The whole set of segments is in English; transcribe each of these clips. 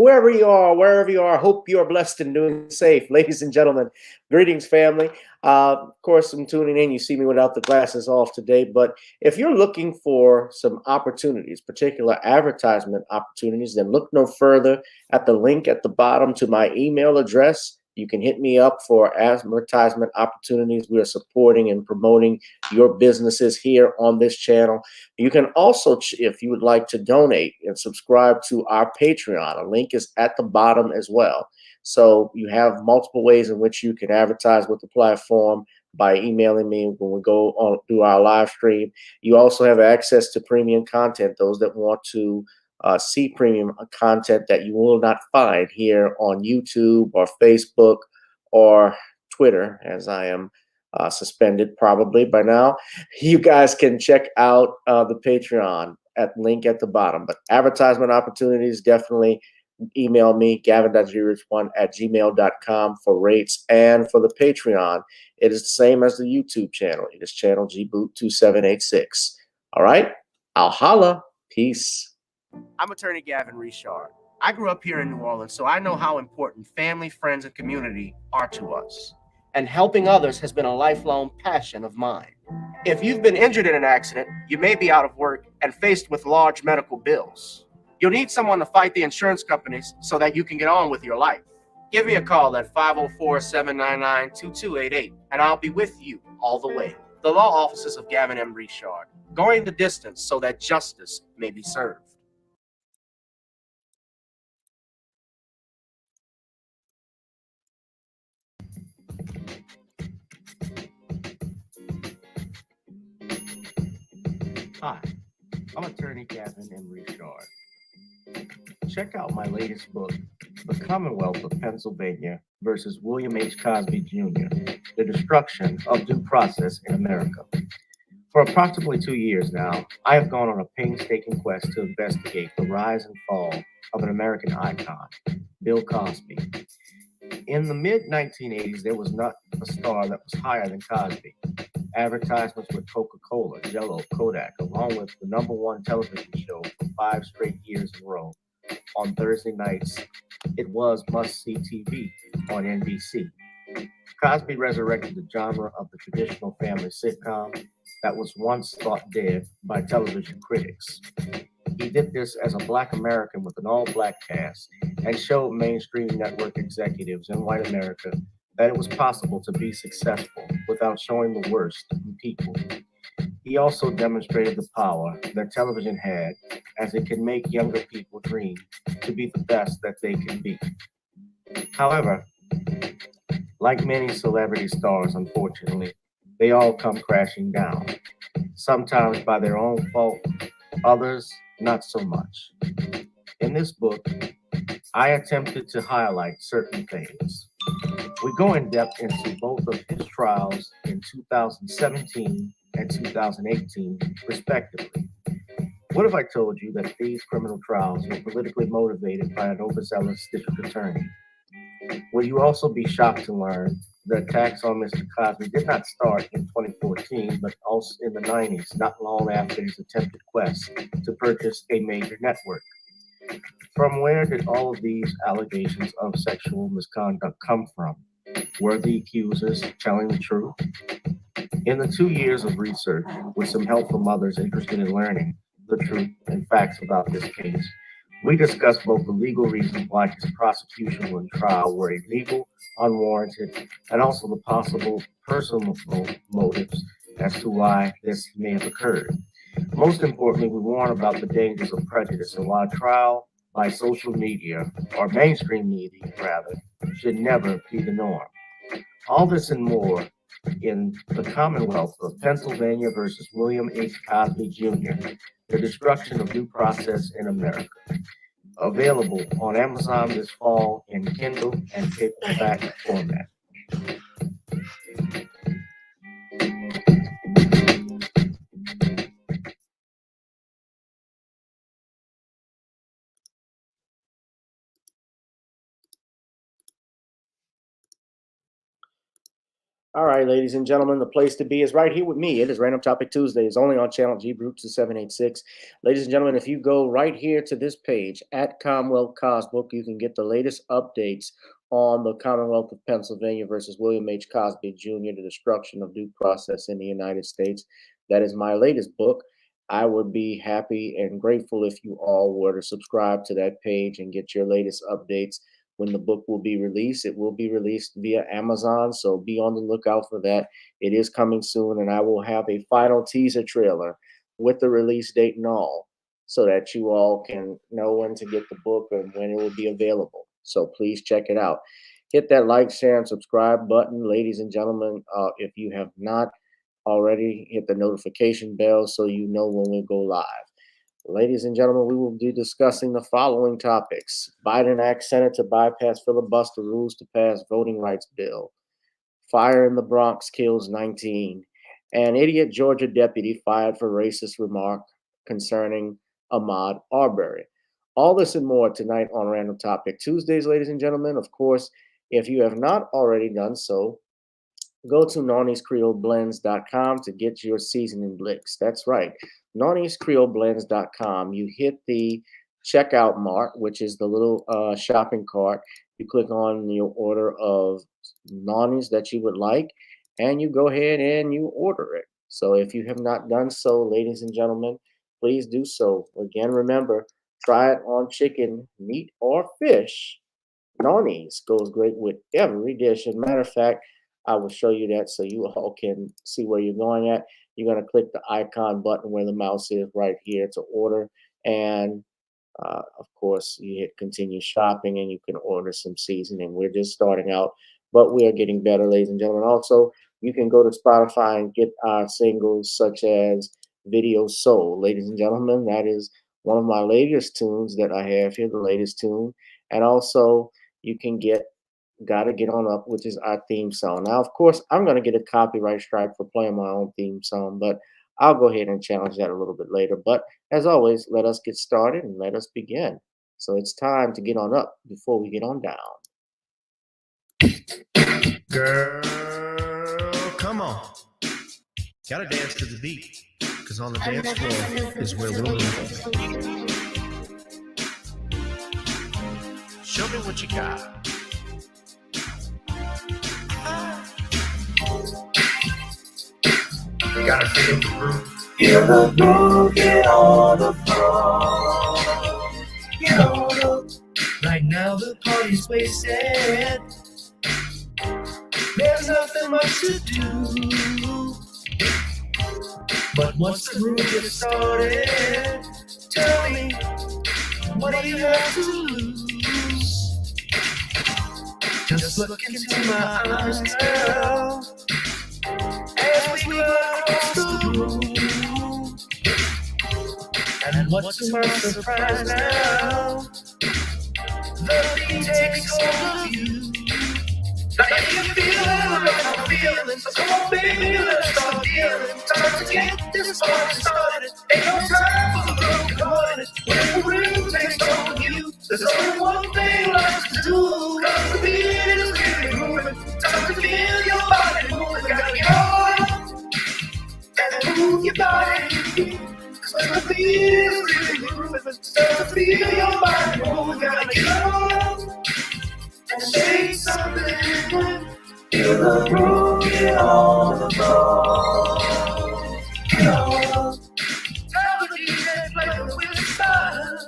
whoever you are, wherever you are, hope you are blessed and doing safe. Ladies and gentlemen, greetings, family. Of course, I'm tuning in. You see me without the glasses off today, but if you're looking for some opportunities, particular advertisement opportunities, then look no further at the link at the bottom to my email address. You can hit me up for advertisement opportunities. We are supporting and promoting your businesses here on this channel. You can also, if you would like to donate and subscribe to our Patreon, a link is at the bottom as well. So you have multiple ways in which you can advertise with the platform by emailing me when we go on through our live stream. You also have access to premium content, those that want to see premium content that you will not find here on YouTube or Facebook or Twitter, as I am suspended probably by now. You guys can check out the Patreon at link at the bottom. But advertisement opportunities, definitely email me, gavin.grich1@gmail.com for rates. And for the Patreon, it is the same as the YouTube channel. It is channel gboot2786. All right, I'll holla. Peace. I'm attorney Gavin Richard. I grew up here in New Orleans, so I know how important family, friends, and community are to us. And helping others has been a lifelong passion of mine. If you've been injured in an accident, you may be out of work and faced with large medical bills. You'll need someone to fight the insurance companies so that you can get on with your life. Give me a call at 504-799-2288, and I'll be with you all the way. The law offices of Gavin M. Richard, going the distance so that justice may be served. Hi, I'm attorney Gavin M. Richard. Check out my latest book, The Commonwealth of Pennsylvania versus William H. Cosby Jr., The Destruction of Due Process in America. For approximately 2 years now, I have gone on a painstaking quest to investigate the rise and fall of an American icon, Bill Cosby. In the mid-1980s, there was not a star that was higher than Cosby. Advertisements with Coca-Cola, Jell-O, Kodak, along with the #1 television show for 5 straight years in a row. On Thursday nights, it was must-see TV on NBC. Cosby resurrected the genre of the traditional family sitcom that was once thought dead by television critics. He did this as a Black American with an all-Black cast and showed mainstream network executives in white America that it was possible to be successful without showing the worst in people. He also demonstrated the power that television had, as it can make younger people dream to be the best that they can be. However, like many celebrity stars, unfortunately, they all come crashing down, sometimes by their own fault, others not so much. In this book, I attempted to highlight certain things. We go in depth into both of his trials in 2017 and 2018, respectively. What if I told you that these criminal trials were politically motivated by an overzealous district attorney? Will you also be shocked to learn the attacks on Mr. Cosby did not start in 2014, but also in the 90s, not long after his attempted quest to purchase a major network? From where did all of these allegations of sexual misconduct come from? Were the accusers telling the truth? In the 2 years of research, with some help from others interested in learning the truth and facts about this case, we discussed both the legal reasons why his prosecution and trial were illegal, unwarranted, and also the possible personal motives as to why this may have occurred. Most importantly, we warn about the dangers of prejudice and why trial by social media, or mainstream media rather, should never be the norm. All this and more in The Commonwealth of Pennsylvania versus William H. Cosby Jr., The Destruction of Due Process in America. Available on Amazon this fall in Kindle and paperback format. All right, ladies and gentlemen, the place to be is right here with me. It is Random Topic Tuesday. It's only on channel G Brutes 786. Ladies and gentlemen, if you go right here to this page at Commonwealth Cosbook, you can get the latest updates on the Commonwealth of Pennsylvania versus William H. Cosby Jr., The Destruction of Due Process in the United States. That is my latest book. I would be happy and grateful if you all were to subscribe to that page and get your latest updates when the book will be released. It will be released via Amazon, so be on the lookout for that. It is coming soon, and I will have a final teaser trailer with the release date and all, so that you all can know when to get the book and when it will be available. So please check it out. Hit that like, share, and subscribe button, ladies and gentlemen. If you have not already, hit the notification bell so you know when we go live. Ladies and gentlemen, we will be discussing the following topics. Biden asks Senate to bypass filibuster rules to pass voting rights bill. Fire in the Bronx kills 19. An idiot Georgia deputy fired for racist remark concerning Ahmaud Arbery. All this and more tonight on Random Topic Tuesdays, ladies and gentlemen. Of course, if you have not already done so, go to Nawny'sCreoleBlends.com to get your seasoning licks. That's right, Nawny'sCreoleBlends.com. You hit the checkout mark, which is the little shopping cart. You click on your order of Nawny's that you would like, and you go ahead and you order it. So if you have not done so, ladies and gentlemen, please do so. Again, remember, try it on chicken, meat, or fish. Noni's goes great with every dish. As a matter of fact, I will show you that so you all can see where you're going at. You're going to click the icon button where the mouse is right here to order. And of course, you hit continue shopping and you can order some seasoning. We're just starting out, but we are getting better, ladies and gentlemen. Also, you can go to Spotify and get our singles such as Video Soul. Ladies and gentlemen, that is one of my latest tunes that I have here, the latest tune. And also, you can get Gotta Get On Up, which is our theme song. Now, of course, I'm going to get a copyright strike for playing my own theme song, but I'll go ahead and challenge that a little bit later. But as always, let us get started and let us begin. So it's time to get on up before we get on down. Girl, come on. Gotta dance to the beat, because on the dance floor is where we'll meet. Show me what you got. You gotta feel the groove. Feel the groove, get on the floor. Get on up. Right now the party's wasted. There's nothing much to do. But once the groove gets started, tell me, what do you have to lose? Just look into my eyes, girl, as we go across the room. And what's to my surprise now, the beat takes hold of you. Now if you feel it, I'm feeling, so come on baby, let's start dealing. Time to get this party started, ain't no time for the broken hearted. When the rhythm takes hold of you, there's only one thing left to do. Cause the beat is really moving, time to feel your body moving. Gotta get on and move your body. Cause the beat is really moving, time to feel your body moving. Gotta get on and say something. Feel the groove, get on the floor. Get on. Tell the DJ play with style.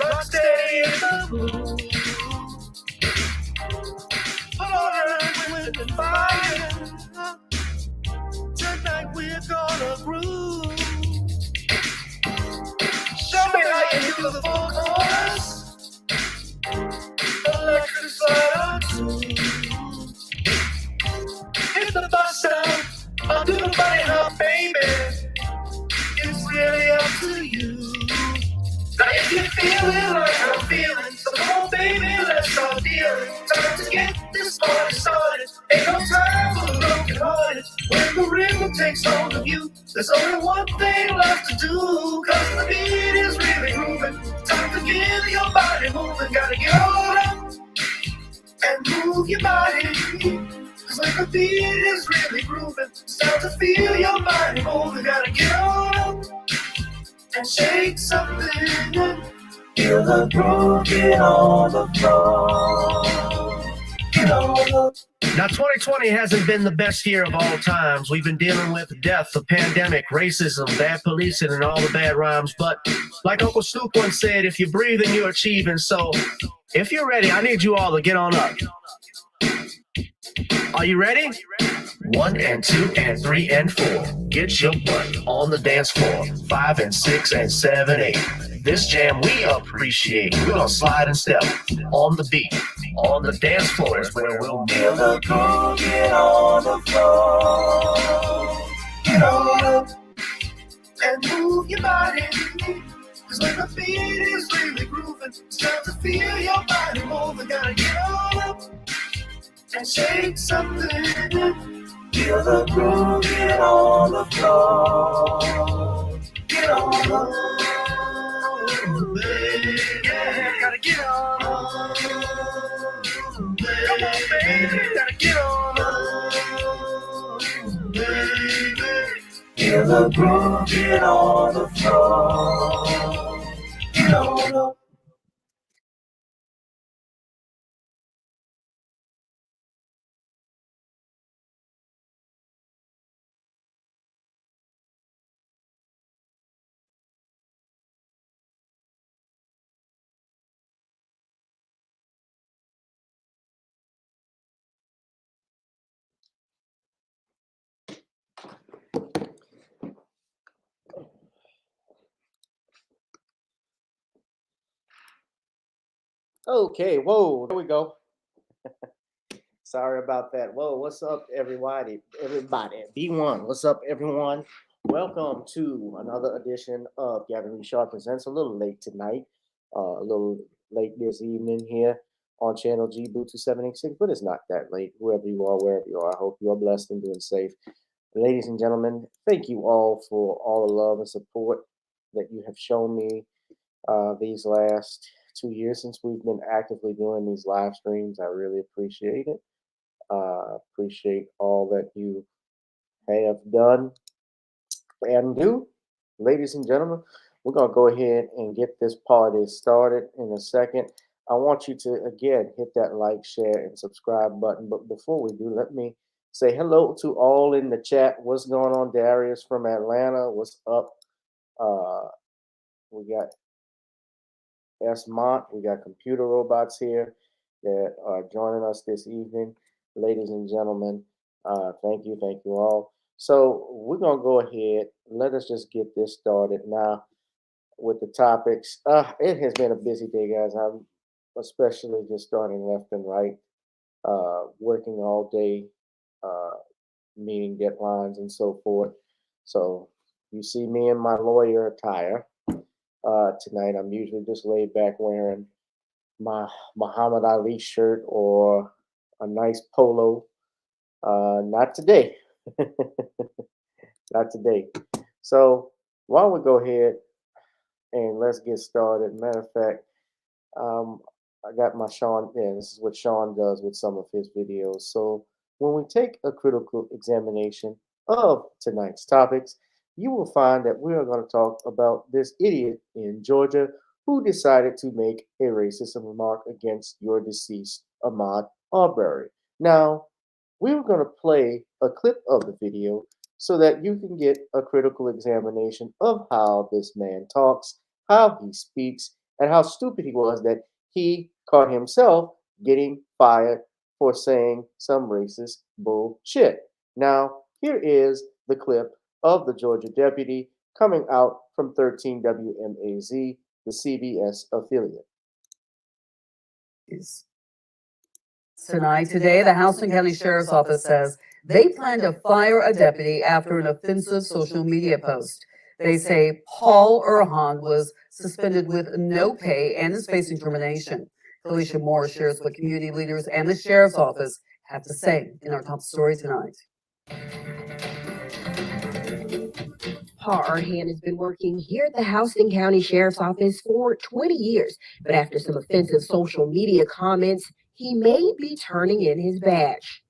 Rock steady in the mood. Put on with the fire. Tonight we're gonna groove. Show me how you do the full chorus. Electric slide on two. Hit the bus out, I'll do the body hop, baby. It's really up to you. Now if you feel it like I'm feeling, so come on baby, let's start dealing. Time to get this party started, ain't no time for the broken hearted. When the rhythm takes hold of you, there's only one thing left to do. Cause the beat is really moving, time to get your body moving. Gotta get on up and move your body. Cause when the beat is really grooving, start to feel your body moving. Gotta get on up and shake something. Feel the groove, get on the floor. Get on the Now, 2020 hasn't been the best year of all times. We've been dealing with death, the pandemic, racism, bad policing, and all the bad rhymes. But like Uncle Snoop once said, if you're breathing, you're achieving. So if you're ready, I need you all to get on up. Are you ready? 1 and 2 and 3 and 4. Get your butt on the dance floor. 5 and 6 and 7, 8. This jam we appreciate. We're gonna slide and step on the beat. On the dance floor is where we'll feel the groove, get on the floor. Get on up and move your body. Cause when the beat is really grooving, start to feel your body moving. Gotta get on up and shake something. Feel the groove, get on the floor. Get on up, baby. Yeah, gotta get on up. Come on, baby, gotta get on up, baby. Feel the groove, get on the floor. Get on up. Okay, whoa, there we go. Sorry about that. Whoa, what's up, everybody? Everybody, B1, what's up, everyone? Welcome to another edition of Gavin Richard Presents. A little late tonight, a little late this evening here on Channel G Boot 2786, but it's not that late. Whoever you are, wherever you are, I hope you are blessed and doing safe. Ladies and gentlemen, thank you all for all the love and support that you have shown me these last 2 years since we've been actively doing these live streams. I really appreciate it. Appreciate all that you have done and do. Ladies and gentlemen, we're going to go ahead and get this party started in a second. I want you to, again, hit that like, share, and subscribe button. But before we do, let me say hello to all in the chat. What's going on, Darius from Atlanta? What's up? We got Ahmaud. We got computer robots here that are joining us this evening. Ladies and gentlemen, thank you all. So we're going to go ahead. Let us just get this started now with the topics. It has been a busy day, guys. I'm especially just starting left and right, working all day, meeting deadlines and so forth. So you see me in my lawyer attire. Tonight, I'm usually just laid back wearing my Muhammad Ali shirt or a nice polo. Not today. Not today. So while we go ahead and let's get started. Matter of fact, I got my Sean. Yeah, this is what Sean does with some of his videos. So when we take a critical examination of tonight's topics, you will find that we are going to talk about this idiot in Georgia who decided to make a racist remark against your deceased Ahmaud Arbery. Now, we were going to play a clip of the video so that you can get a critical examination of how this man talks, how he speaks, and how stupid he was that he caught himself getting fired for saying some racist bullshit. Now, here is the clip of the Georgia deputy coming out from 13 WMAZ, the CBS affiliate. Today, the Houston County Sheriff's Office says they plan to fire a deputy after an offensive social media post. They say Paul Erhan was suspended with no pay and is facing termination. Felicia Moore shares what community leaders and the Sheriff's Office have to say in our top story tonight. Paul Erhan has been working here at the Houston County Sheriff's Office for 20 years, but after some offensive social media comments, he may be turning in his badge.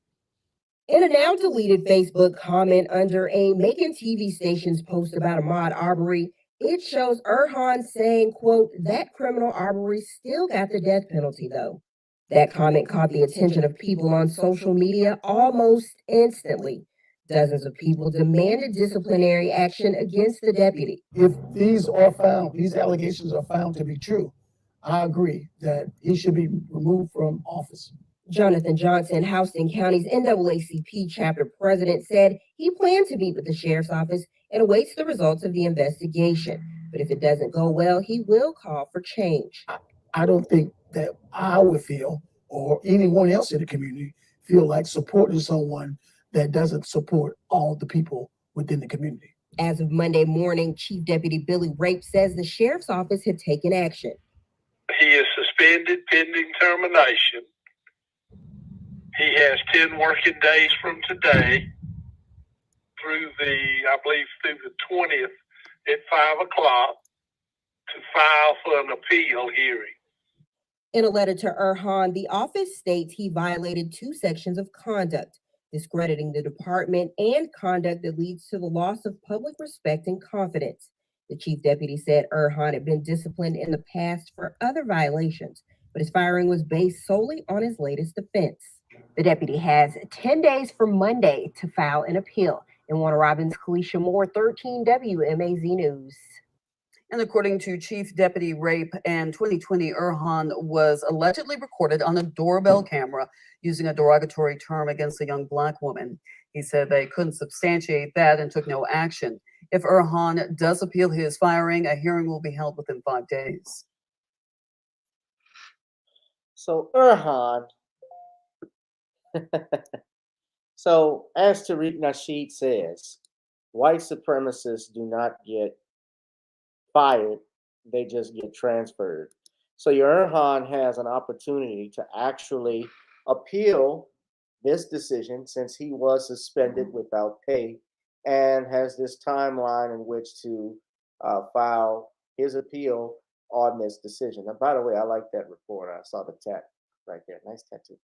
In a now deleted Facebook comment under a Macon TV station's post about Ahmaud Arbery, it shows Erhan saying, quote, that criminal Arbery still got the death penalty though. That comment caught the attention of people on social media almost instantly. Dozens of people demanded disciplinary action against the deputy. If these allegations are found to be true, I agree that he should be removed from office. Jonathan Johnson, Houston County's NAACP chapter president, said he planned to meet with the sheriff's office and awaits the results of the investigation. But if it doesn't go well, he will call for change. I don't think that I would feel, or anyone else in the community, feel like supporting someone that doesn't support all the people within the community. As of Monday morning, Chief Deputy Billy Rape says the sheriff's office had taken action. He is suspended pending termination. He has 10 working days from today through through the 20th at 5 o'clock to file for an appeal hearing. In a letter to Erhan, the office states he violated 2 sections of conduct, discrediting the department and conduct that leads to the loss of public respect and confidence. The chief deputy said Erhan had been disciplined in the past for other violations, but his firing was based solely on his latest offense. The deputy has 10 days from Monday to file an appeal. In Warner Robins, Kalisha Moore, 13 WMAZ News. And according to Chief Deputy Rape, in 2020, Erhan was allegedly recorded on a doorbell camera using a derogatory term against a young Black woman. He said they couldn't substantiate that and took no action. If Erhan does appeal his firing, a hearing will be held within 5 days. So Erhan, so as Tariq Nasheed says, white supremacists do not get fired, they just get transferred. So your Erhan has an opportunity to actually appeal this decision since he was suspended without pay and has this timeline in which to file his appeal on this decision. And by the way, I like that report. I saw the tat right there. Nice tattoo.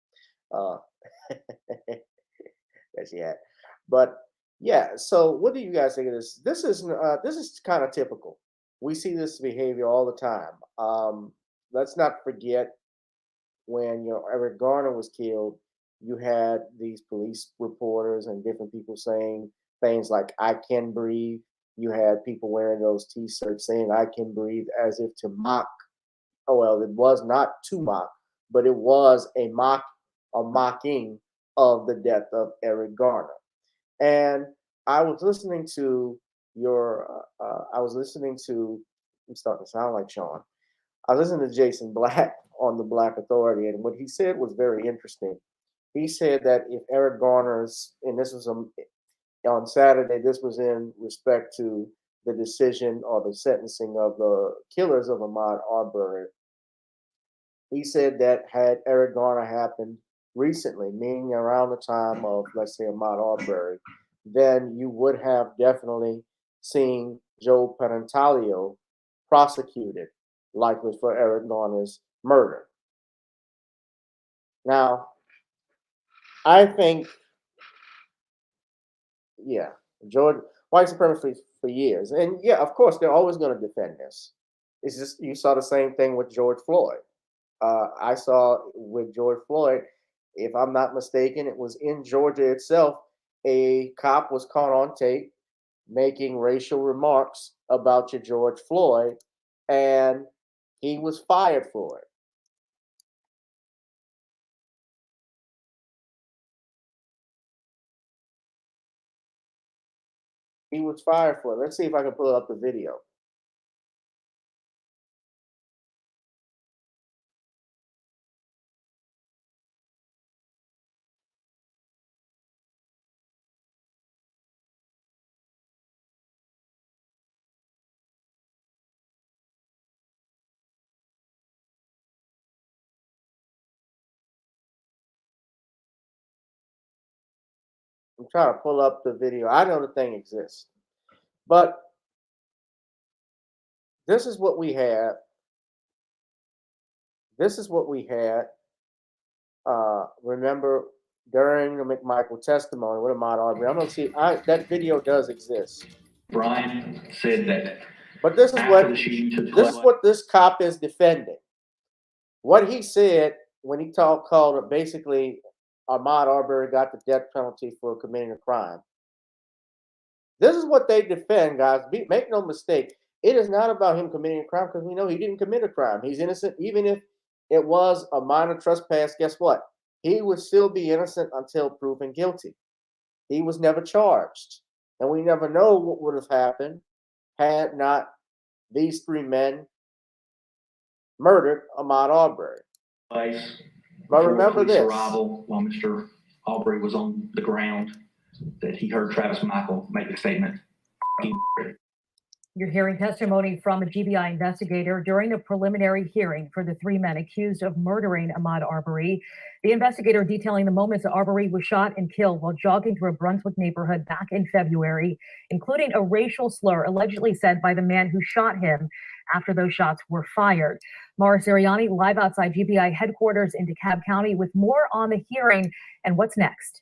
That she had. But yeah, so what do you guys think of this? This is kind of typical. We see this behavior all the time. Let's not forget when Eric Garner was killed, you had these police reporters and different people saying things like "I can breathe." You had people wearing those T-shirts saying "I can breathe" as if to mock. Oh well, it was not to mock, but it was a mocking of the death of Eric Garner. And I was listening to I'm starting to sound like Sean. I was listening to Jason Black on the Black Authority, and what he said was very interesting. He said that if Eric Garner's, and this was on Saturday, this was in respect to the decision or the sentencing of the killers of Ahmaud Arbery. He said that had Eric Garner happened recently, meaning around the time of, let's say, Ahmaud Arbery, then you would have definitely seen Joe Parentalio prosecuted, likely for Eric Garner's murder. Now, I think, yeah, George white supremacy for years, and yeah, of course, they're always going to defend this. It's just you saw the same thing with George Floyd. I saw with George Floyd, if I'm not mistaken, it was in Georgia itself. A cop was caught on tape making racial remarks about your George Floyd, and he was fired for it. He was fired for it. Let's see if I can pull up the video. I'm trying to pull up the video. I know the thing exists. But this is what we had. This is what we had. Remember during the McMichael testimony with Ahmaud Arbery. I'm gonna see. That video does exist. Brian said that But this is after the shooting took place, this cop is defending. What he said when he called it basically Ahmaud Arbery got the death penalty for committing a crime. This is what they defend, guys. Make no mistake. It is not about him committing a crime because we know he didn't commit a crime. He's innocent. Even if it was a minor trespass, guess what? He would still be innocent until proven guilty. He was never charged. And we never know what would have happened had not these three men murdered Ahmaud Arbery. But remember police this. arrival, while Mr. Arbery was on the ground, that he heard Travis Michael make the statement. You're hearing testimony from a GBI investigator during the preliminary hearing for the three men accused of murdering Ahmaud Arbery. The investigator detailing the moments that Arbery was shot and killed while jogging through a Brunswick neighborhood back in February, including a racial slur allegedly said by the man who shot him after those shots were fired. Mara Siriani live outside GBI headquarters in DeKalb County with more on the hearing and what's next.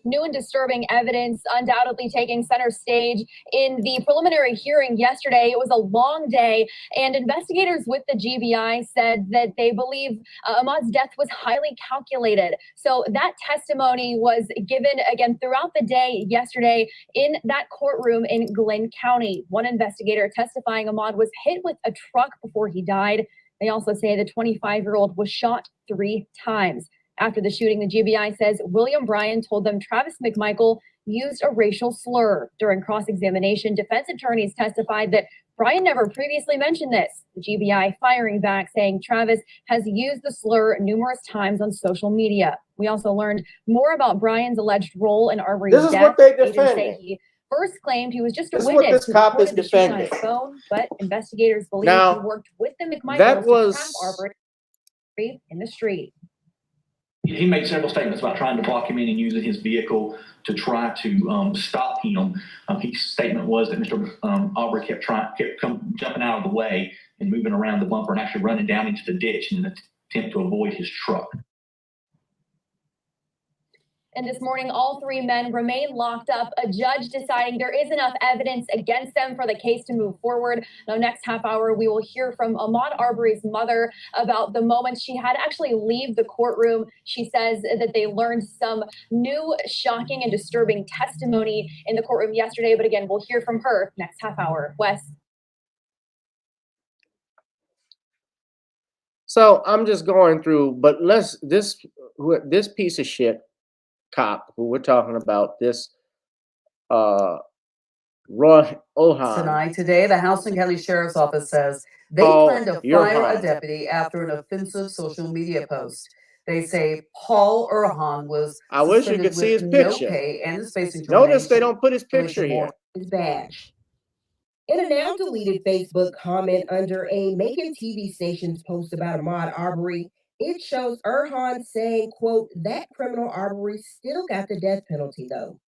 New and disturbing evidence undoubtedly taking center stage in the preliminary hearing yesterday. It was a long day, and investigators with the GBI said that they believe Ahmaud's death was highly calculated. So that testimony was given again throughout the day yesterday in that courtroom in Glenn County. One investigator testifying Ahmaud was hit with a truck before he died. They also say the 25-year-old was shot 3 times. After the shooting, the GBI says William Bryan told them Travis McMichael used a racial slur. During cross-examination, defense attorneys testified that Bryan never previously mentioned this. The GBI firing back, saying Travis has used the slur numerous times on social media. We also learned more about Bryan's alleged role in Arbery's death. This is what they Agents say defended. he first claimed he was just a This is what witness this who cop is recorded the shooting on his defending. phone, but investigators believe Now, he worked with the McMichaels that to trap was Arbery in the street. He made several statements about trying to block him in and using his vehicle to try to stop him. His statement was that Mr. Arbery kept jumping out of the way and moving around the bumper and actually running down into the ditch in an attempt to avoid his truck. And this morning, all 3 men remain locked up, a judge deciding there is enough evidence against them for the case to move forward. Now, next half hour, we will hear from Ahmaud Arbery's mother about the moments she had to actually leave the courtroom. She says that they learned some new shocking and disturbing testimony in the courtroom yesterday. But again, we'll hear from her next half hour. Wes. So I'm just going through, but this piece of shit cop who we're talking about, this Roy Ohan. Tonight, today, the Houston County Sheriff's Office says they plan to fire a deputy after an offensive social media post. They say Paul Erhan was I wish you could see his no picture. pay and is facing Notice they termination. don't put his picture here. His badge. In a now deleted Facebook comment under a Macon TV station's post about Ahmaud Arbery, it shows Erhan saying, quote, that criminal Arbery still got the death penalty though.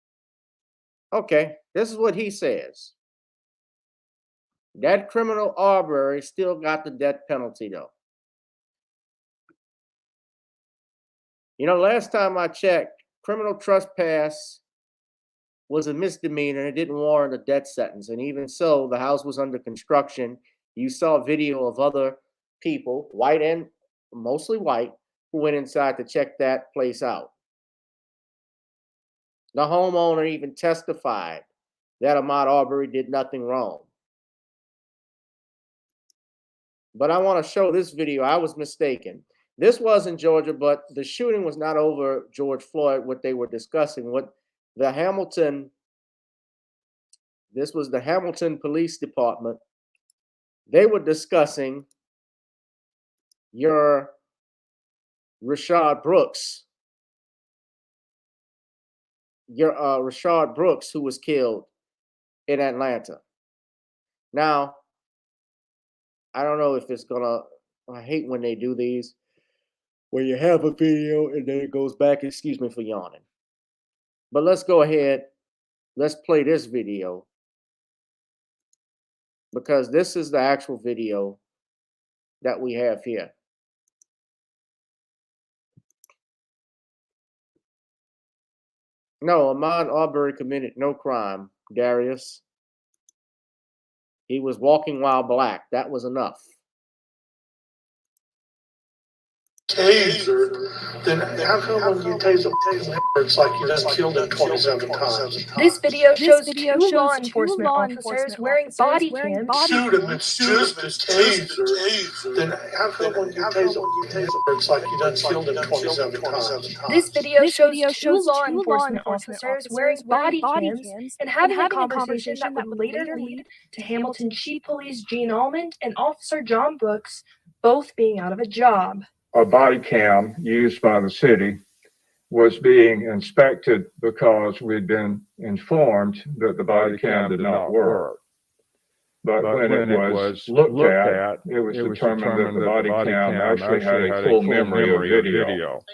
Okay, this is what he says. That criminal Arbery still got the death penalty though. You know, last time I checked, criminal trespass was a misdemeanor and it didn't warrant a death sentence. And even so, the house was under construction. You saw video of other people, white and mostly white, who went inside to check that place out. The homeowner even testified that Ahmaud Arbery did nothing wrong. But I want to show this video. I was mistaken. This was in Georgia, but the shooting was not over George Floyd, what they were discussing. What the Hamilton, this was the Hamilton Police Department. They were discussing your Rayshard Brooks. Your Rayshard Brooks, who was killed in Atlanta. Now, I don't know if it's gonna, I hate when they do these, where you have a video and then it goes back. Excuse me for yawning. But let's go ahead. Let's play this video. Because this is the actual video that we have here. No, Ahmaud Arbery committed no crime, Darius. He was walking while black. That was enough. Tasered, then how come when you taser it's like you done killed him 27 times? This video shows two law enforcement officers wearing body cams. Shoot him, it's just a taser. Then how come when you taser it's like you done killed him 27 times? This video shows two law enforcement officers wearing body cams and having a conversation that would later lead to Hamilton Chief Police Gene Allman and Officer John Brooks both being out of a job. A body cam used by the city was being inspected because we'd been informed that the body cam did not work. But when it was looked at, it was determined that the body cam actually had a full memory of video.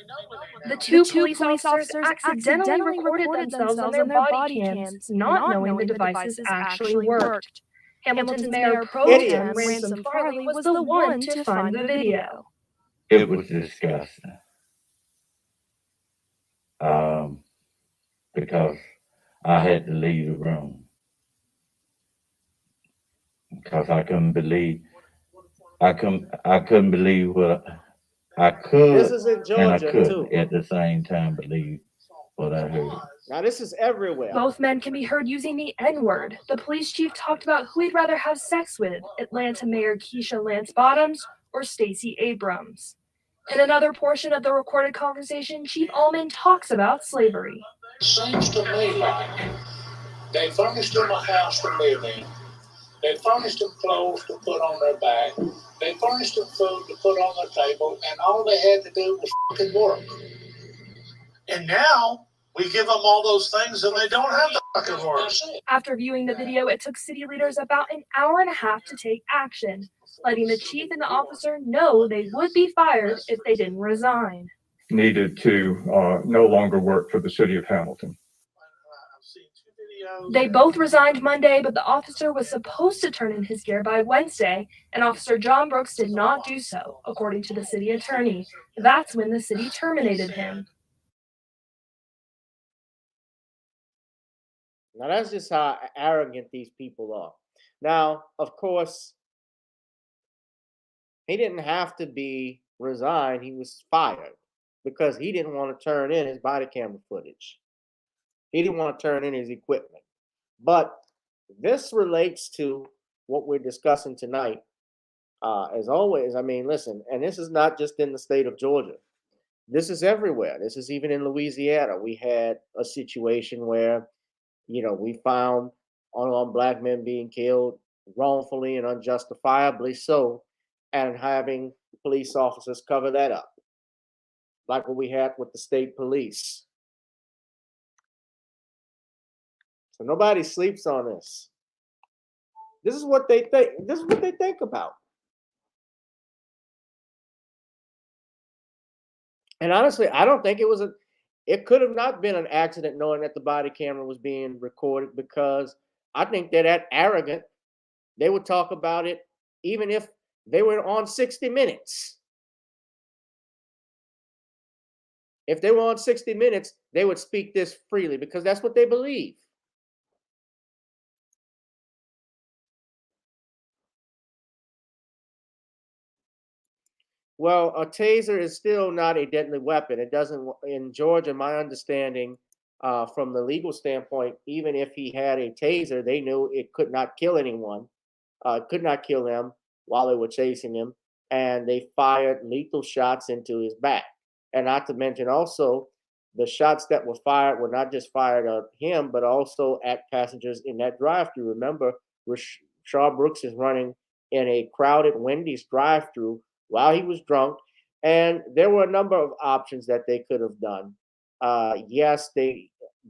The two police officers accidentally recorded themselves on their body cams, not knowing the devices actually worked. Hamilton's Mayor Pro Tem Ransom Farley was the one to find the video. It was disgusting. Because I had to leave the room. Because I couldn't believe what I could. This is in Georgia, and I could too. at the same time believe what I heard. Now, this is everywhere. Both men can be heard using the N-word. The police chief talked about who he'd rather have sex with, Atlanta Mayor Keisha Lance Bottoms or Stacey Abrams. In another portion of the recorded conversation, Chief Allman talks about slavery. It seems to me like they furnished them a house to live in. They furnished them clothes to put on their back. They furnished them food to put on their table, and all they had to do was fucking work. And now we give them all those things and they don't have to fucking work. After viewing the video, it took city leaders about an hour and a half to take action, letting the chief and the officer know they would be fired if they didn't resign. Needed to no longer work for the city of Hamilton. They both resigned Monday, but the officer was supposed to turn in his gear by Wednesday, and Officer John Brooks did not do so, according to the city attorney. That's when the city terminated him. Now, that's just how arrogant these people are. Now, of course, he didn't have to be resigned. He was fired because he didn't want to turn in his body camera footage. He didn't want to turn in his equipment. But this relates to what we're discussing tonight. As always, I mean, listen, and this is not just in the state of Georgia. This is everywhere. This is even in Louisiana. We had a situation where, we found unarmed black men being killed wrongfully and unjustifiably so, and having police officers cover that up, like what we had with the state police. So nobody sleeps on this. This is what they think. This is what they think about. And honestly, I don't think it could have not been an accident knowing that the body camera was being recorded, because I think they're that arrogant. They would talk about it even if they were on 60 Minutes. If they were on 60 Minutes, they would speak this freely because that's what they believe. Well, a taser is still not a deadly weapon. It doesn't, in Georgia, my understanding, from the legal standpoint, even if he had a taser, they knew it could not kill anyone, could not kill them while they were chasing him, and they fired lethal shots into his back. And not to mention also, the shots that were fired were not just fired at him, but also at passengers in that drive-thru. Remember, Rashard Brooks is running in a crowded Wendy's drive-thru while he was drunk, and there were a number of options that they could have done. Yes,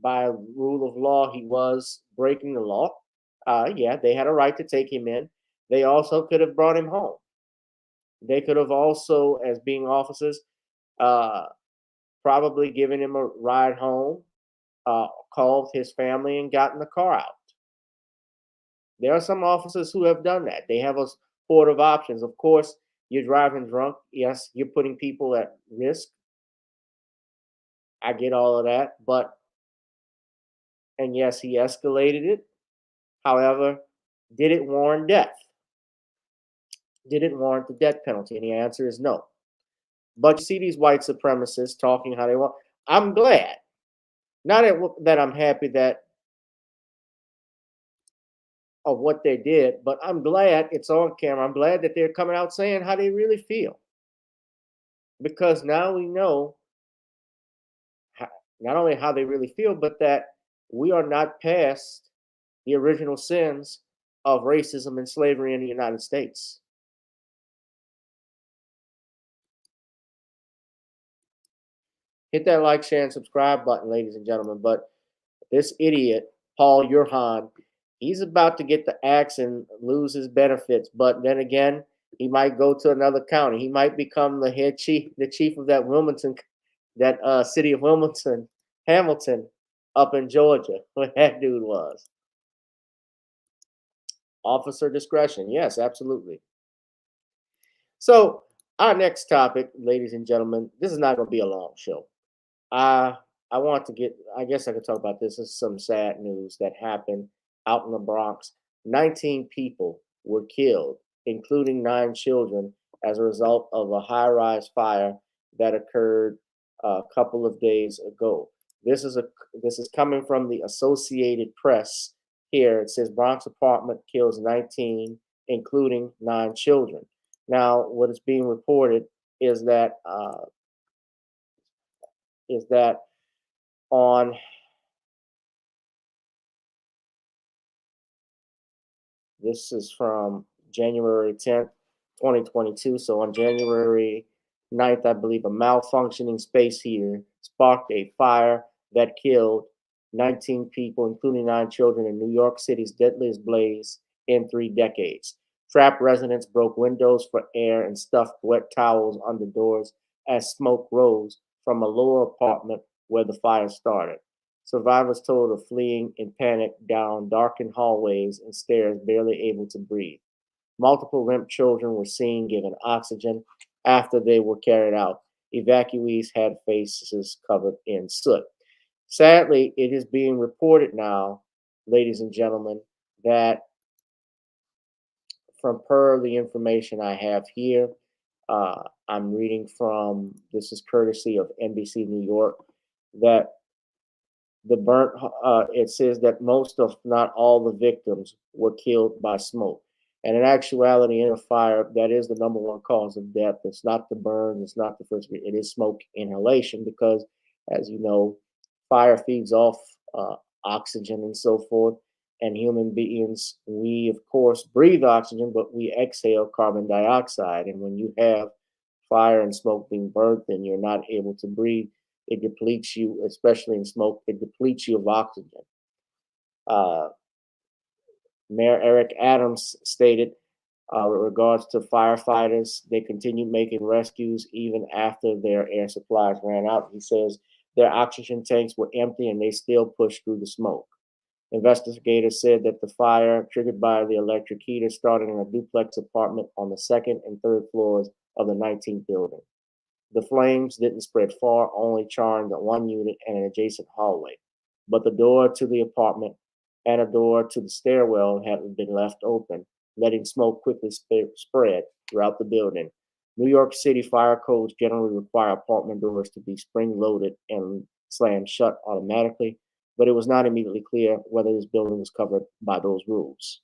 by rule of law, he was breaking the law. Yeah, they had a right to take him in. They also could have brought him home. They could have also, as being officers, probably given him a ride home, called his family, and gotten the car out. There are some officers who have done that. They have a horde of options. Of course, you're driving drunk. Yes, you're putting people at risk. I get all of that. But And yes, he escalated it. However, did it warrant death? Did it warrant the death penalty? And the answer is no. But you see these white supremacists talking how they want. I'm glad. Not that I'm happy that of what they did, but I'm glad it's on camera. I'm glad that they're coming out saying how they really feel. Because now we know not only how they really feel, but that we are not past the original sins of racism and slavery in the United States. Hit that like, share, and subscribe button, ladies and gentlemen. But this idiot, Paul Urhan, he's about to get the axe and lose his benefits. But then again, he might go to another county. He might become the head chief, the chief of that Wilmington, that city of Wilmington, Hamilton, up in Georgia, where that dude was. Officer discretion. Yes, absolutely. So our next topic, ladies and gentlemen, this is not going to be a long show. I want to get, I guess I could talk about this. This is some sad news that happened out in the Bronx. 19 people were killed, including 9 children, as a result of a high-rise fire that occurred a couple of days ago. This is coming from the Associated Press. Here it says Bronx apartment kills 19, including 9 children. Now, what is being reported is that on this is from January 10th, 2022. So on January 9th, I believe a malfunctioning space heater sparked a fire that killed 19 people, including 9 children, in New York City's deadliest blaze in 3 decades. Trapped residents broke windows for air and stuffed wet towels under doors as smoke rose from a lower apartment where the fire started. Survivors told of fleeing in panic down darkened hallways and stairs, barely able to breathe. Multiple limp children were seen given oxygen after they were carried out. Evacuees had faces covered in soot. Sadly, it is being reported now, ladies and gentlemen, that from per the information I have here, I'm reading from, this is courtesy of NBC New York, that it says that most, if not all, the victims were killed by smoke. And in actuality, in a fire, that is the number one cause of death. It's not the burn, it's not the first, it is smoke inhalation, because, as you know, fire feeds off oxygen and so forth. And human beings, we of course breathe oxygen, but we exhale carbon dioxide. And when you have fire and smoke being burnt, then you're not able to breathe. It depletes you, especially in smoke, it depletes you of oxygen. Mayor Eric Adams stated, with regards to firefighters, they continued making rescues even after their air supplies ran out. He says their oxygen tanks were empty and they still pushed through the smoke. Investigators said that the fire, triggered by the electric heater, started in a duplex apartment on the 2nd and 3rd floors of the 19th building. The flames didn't spread far, only charring the one unit and an adjacent hallway. But the door to the apartment and a door to the stairwell had been left open, letting smoke quickly spread throughout the building. New York City fire codes generally require apartment doors to be spring-loaded and slammed shut automatically, but it was not immediately clear whether this building was covered by those rules.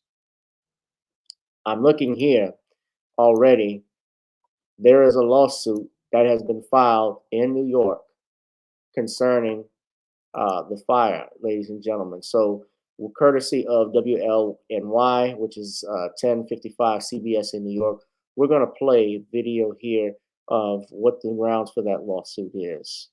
I'm looking here already. There is a lawsuit that has been filed in New York concerning the fire, ladies and gentlemen. So, courtesy of WLNY, which is 1055 CBS in New York, we're going to play video here of what the grounds for that lawsuit is.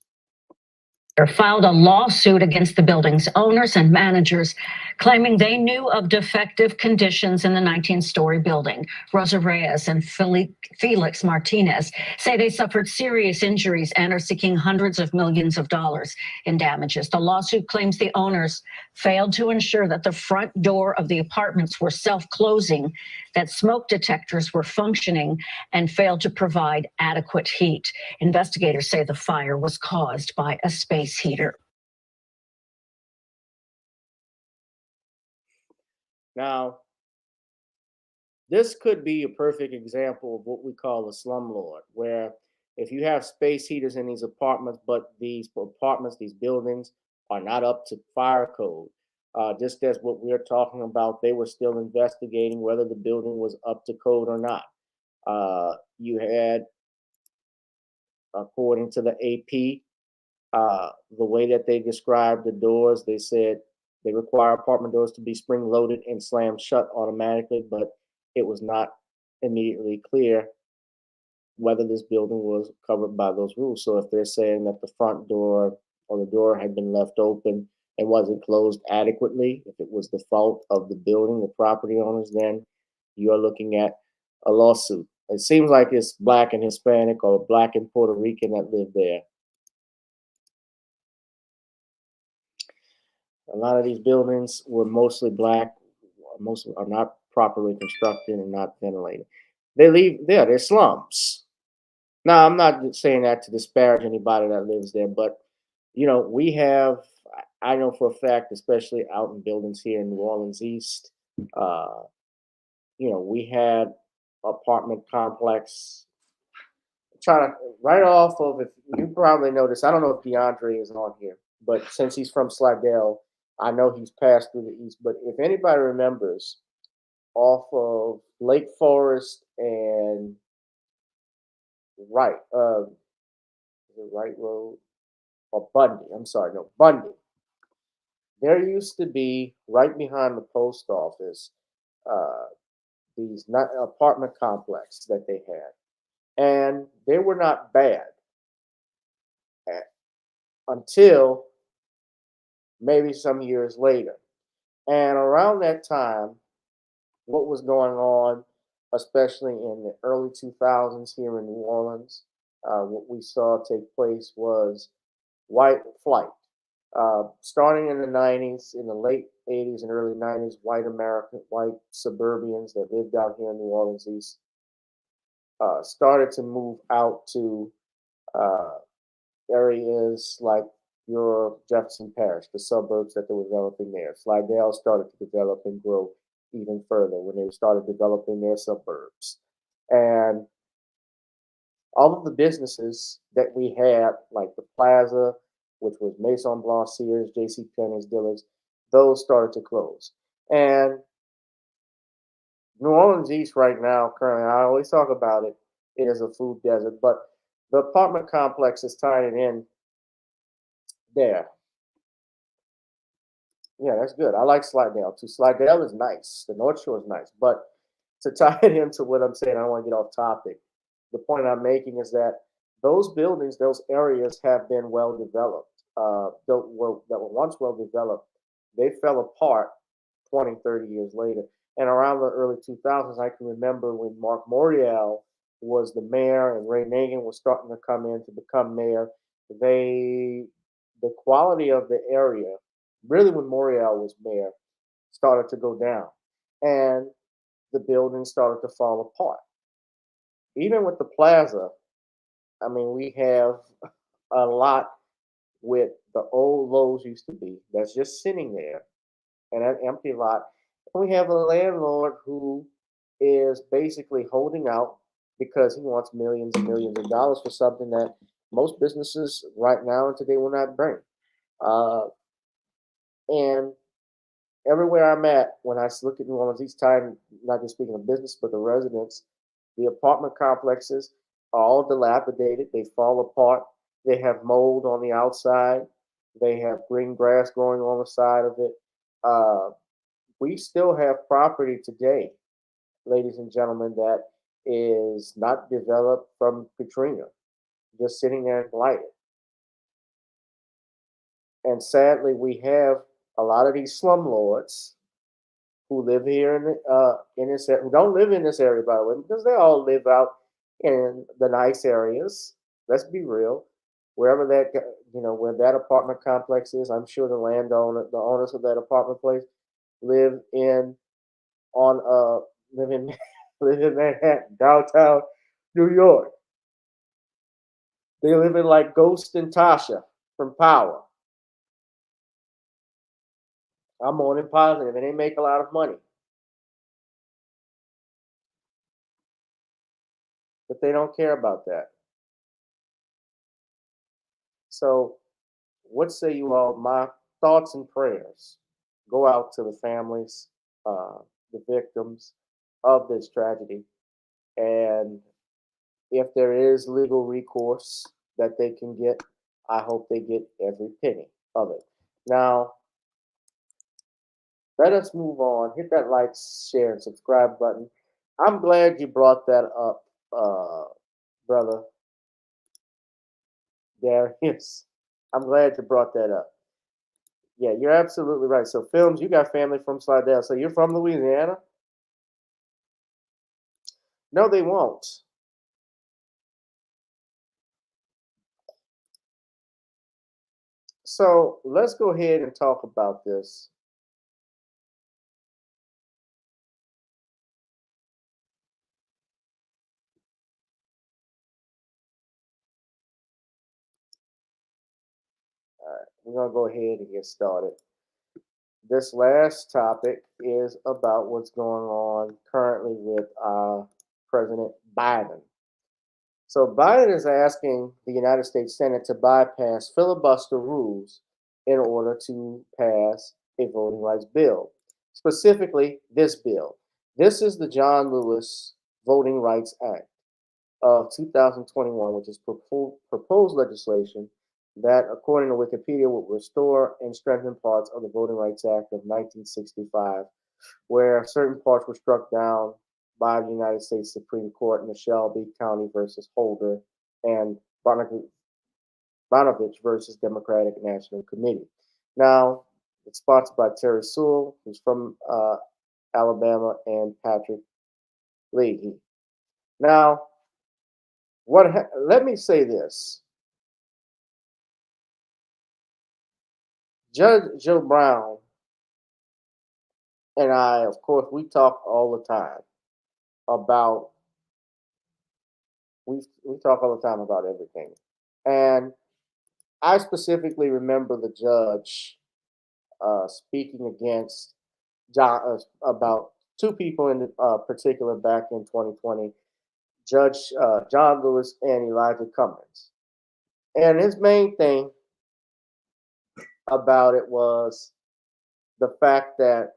Filed a lawsuit against the building's owners and managers, claiming they knew of defective conditions in the 19-story building. Rosa Reyes and Felix Martinez say they suffered serious injuries and are seeking hundreds of millions of dollars in damages. The lawsuit claims the owners failed to ensure that the front door of the apartments were self-closing, that smoke detectors were functioning, and failed to provide adequate heat. Investigators say the fire was caused by a space heater. Now, this could be a perfect example of what we call a slumlord, where if you have space heaters in these apartments, but these apartments, these buildings are not up to fire code. Just as what we're talking about, they were still investigating whether the building was up to code or not. You had, according to the AP, the way that they described the doors, they said they require apartment doors to be spring loaded and slammed shut automatically, but it was not immediately clear whether this building was covered by those rules. So if they're saying that the front door or the door had been left open and wasn't closed adequately, if it was the fault of the building, the property owners, then you're looking at a lawsuit. It seems like it's black and Hispanic or black and Puerto Rican that live there. A lot of these buildings were mostly black, most are not properly constructed and not ventilated. They're slums. Now, I'm not saying that to disparage anybody that lives there, but we have, I know for a fact, especially out in buildings here in New Orleans East, uh, we had apartment complex. Trying to right off of, if you probably noticed, I don't know if DeAndre is on here, but since he's from Slidell, I know he's passed through the east. But if anybody remembers, off of Lake Forest and Wright, the Wright Road or Bundy. I'm sorry, no, Bundy. There used to be right behind the post office these apartment complex that they had, and they were not bad until maybe some years later. And around that time, what was going on, especially in the early 2000s here in New Orleans, what we saw take place was white flight. Starting in the 90s, in the late 80s and early 90s, white suburbians that lived out here in New Orleans East started to move out to uh, areas like your Jefferson Parish, the suburbs that they were developing there. Slidell started to develop and grow even further when they started developing their suburbs. And all of the businesses that we had, like the Plaza, which was Maison Blanc, Sears, J.C. Penney's, Dillard's, those started to close. And New Orleans East right now, currently, I always talk about it, it is a food desert, but the apartment complex is tying in there. Yeah, that's good. I like Slidell too. Slidell is nice. The North Shore is nice. But to tie it into what I'm saying, I don't want to get off topic. The point I'm making is that those buildings, those areas have been well developed. That were once well developed, they fell apart 20, 30 years later. And around the early 2000s, I can remember when Mark Morial was the mayor and Ray Nagin was starting to come in to become mayor. The quality of the area, really when Morial was mayor, started to go down. And the buildings started to fall apart. Even with the plaza, I mean, we have a lot with the old Lowe's used to be that's just sitting there and an empty lot. And we have a landlord who is basically holding out because he wants millions and millions of dollars for something that most businesses right now and today will not bring. Uh, and everywhere I'm at, when I look at New Orleans East time, not just speaking of business, but the residents, the apartment complexes are all dilapidated. They fall apart. They have mold on the outside. They have green grass growing on the side of it. Uh, we still have property today, ladies and gentlemen, that is not developed from Katrina, just sitting there and blighted. And sadly, we have a lot of these slumlords who live here in this area, who don't live in this area, by the way, because they all live out in the nice areas. Let's be real. Wherever that where that apartment complex is, I'm sure the owners of that apartment place live in on live in live in Manhattan, downtown New York. They live in like Ghost and Tasha from Power. I'm more than positive, and they make a lot of money. But they don't care about that. So, what say you all? My thoughts and prayers go out to the families, the victims of this tragedy. And if there is legal recourse that they can get, I hope they get every penny of it. Now, let us move on. Hit that like, share, and subscribe button. I'm glad you brought that up, brother Darius. I'm glad you brought that up. Yeah, you're absolutely right. So, Films, you got family from Slidell. So, you're from Louisiana? No, they won't. So, let's go ahead and talk about this. All right, we're going to go ahead and get started. This last topic is about what's going on currently with President Biden. So Biden is asking the United States Senate to bypass filibuster rules in order to pass a voting rights bill. Specifically, this bill. This is the John Lewis Voting Rights Act of 2021, which is proposed legislation that, according to Wikipedia, would restore and strengthen parts of the Voting Rights Act of 1965, where certain parts were struck down by the United States Supreme Court in the Shelby County versus Holder and Bonovich versus Democratic National Committee. Now, it's sponsored by Terry Sewell, who's from Alabama, and Patrick Leahy. Now, let me say this. Judge Joe Brown and I, of course, we talk all the time about we talk all the time about everything. And I specifically remember the judge speaking against John about two people in particular back in 2020, Judge John Lewis and Elijah Cummings. And his main thing about it was the fact that,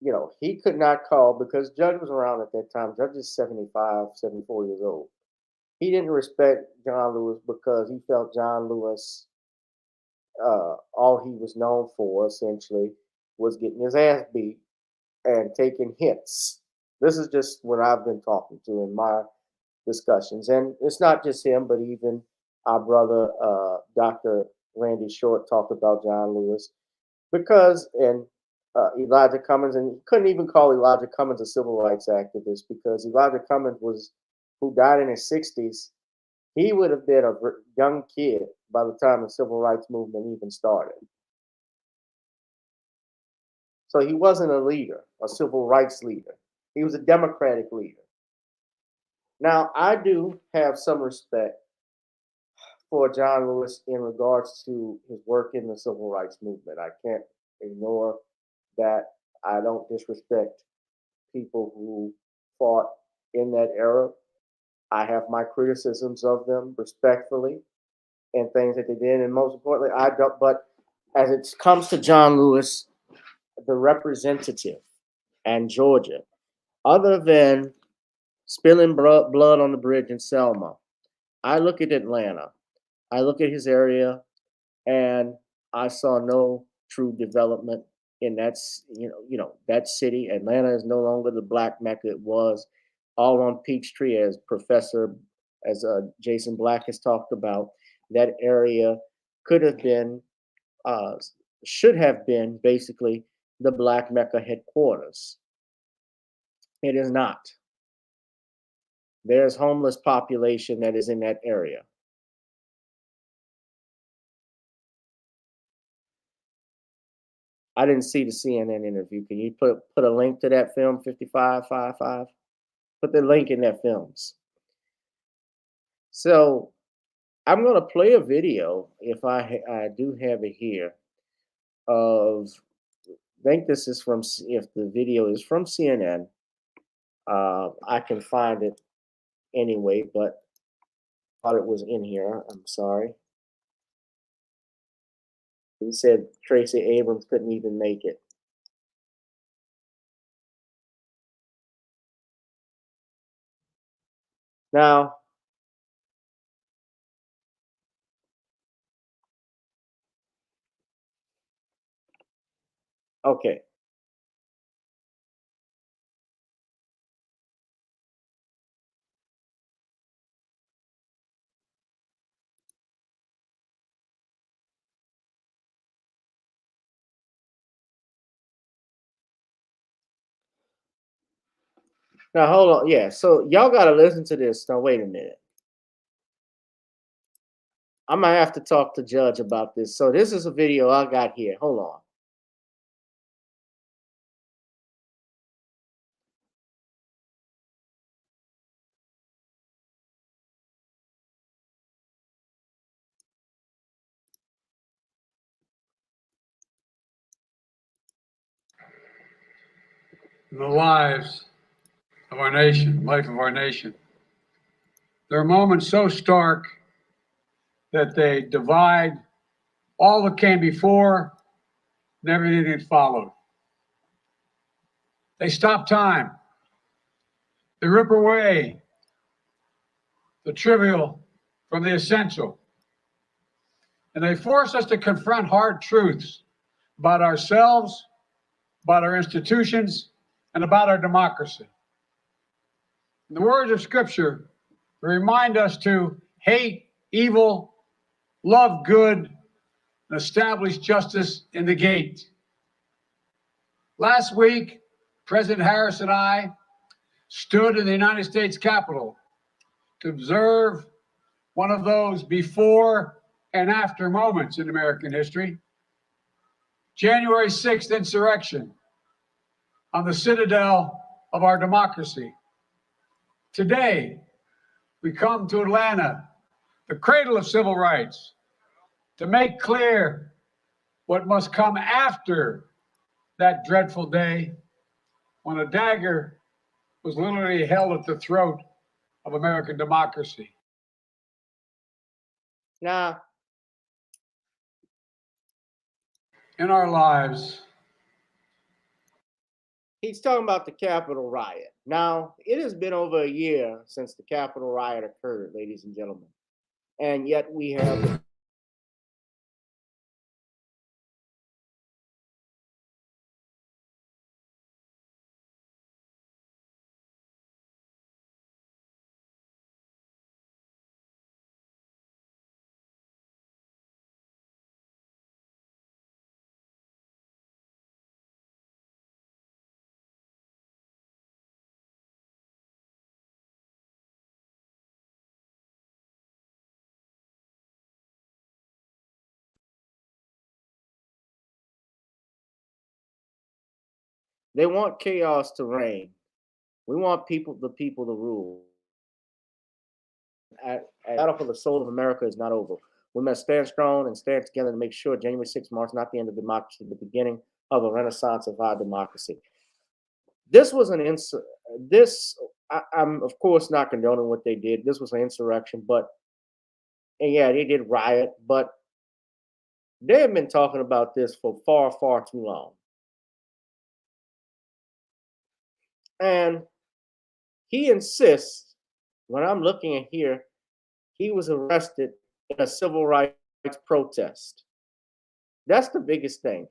you know, he could not call because Judge was around at that time. Judge is 75, 74 years old. He didn't respect John Lewis because he felt John Lewis, all he was known for essentially was getting his ass beat and taking hits. This is just what I've been talking to in my discussions. And it's not just him, but even our brother, Dr. Randy Short, talked about John Lewis because, and Elijah Cummings, and you couldn't even call Elijah Cummings a civil rights activist because Elijah Cummings who died in his 60s. He would have been a young kid by the time the civil rights movement even started. So he wasn't a leader, a civil rights leader. He was a democratic leader. Now, I do have some respect for John Lewis in regards to his work in the civil rights movement. I can't ignore that. I don't disrespect people who fought in that era. I have my criticisms of them respectfully and things that they did. And most importantly, I don't, but as it comes to John Lewis, the representative and Georgia, other than spilling blood on the bridge in Selma, I look at Atlanta, I look at his area, and I saw no true development in that, that city. Atlanta is no longer the black Mecca it was, all on Peachtree, as Jason Black has talked about. That area could have been, should have been basically the black Mecca headquarters. It is not. There's homeless population that is in that area. I didn't see the CNN interview. Can you put a link to that film, 5555? Put the link in that films. So I'm going to play a video, if I do have it here, of, I think this is from, if the video is from CNN, I can find it anyway, but thought it was in here. I'm sorry. He said Tracy Abrams couldn't even make it. Now, okay. Now, hold on. Yeah, so y'all got to listen to this. Now, wait a minute. I'm going to have to talk to Judge about this. So this is a video I got here. Hold on. In the lives of our nation, life of our nation. There are moments so stark that they divide all that came before and everything that followed. They stop time. They rip away the trivial from the essential. And they force us to confront hard truths about ourselves, about our institutions, and about our democracy. In the words of Scripture remind us to hate evil, love good, and establish justice in the gate. Last week, President Harris and I stood in the United States Capitol to observe one of those before and after moments in American history. January 6th insurrection on the citadel of our democracy. Today, we come to Atlanta, the cradle of civil rights, to make clear what must come after that dreadful day when a dagger was literally held at the throat of American democracy. Now, in our lives, he's talking about the Capitol riot. Now, it has been over a year since the Capitol riot occurred, ladies and gentlemen. And yet we have they want chaos to reign. We want the people to rule. The battle for the soul of America is not over. We must stand strong and stand together to make sure January 6th marks not the end of democracy, but the beginning of a renaissance of our democracy. This was an I'm of course not condoning what they did. This was an insurrection, and yeah, they did riot, but they have been talking about this for far, far too long. And he insists, when I'm looking at here, he was arrested in a civil rights protest. That's the biggest thing.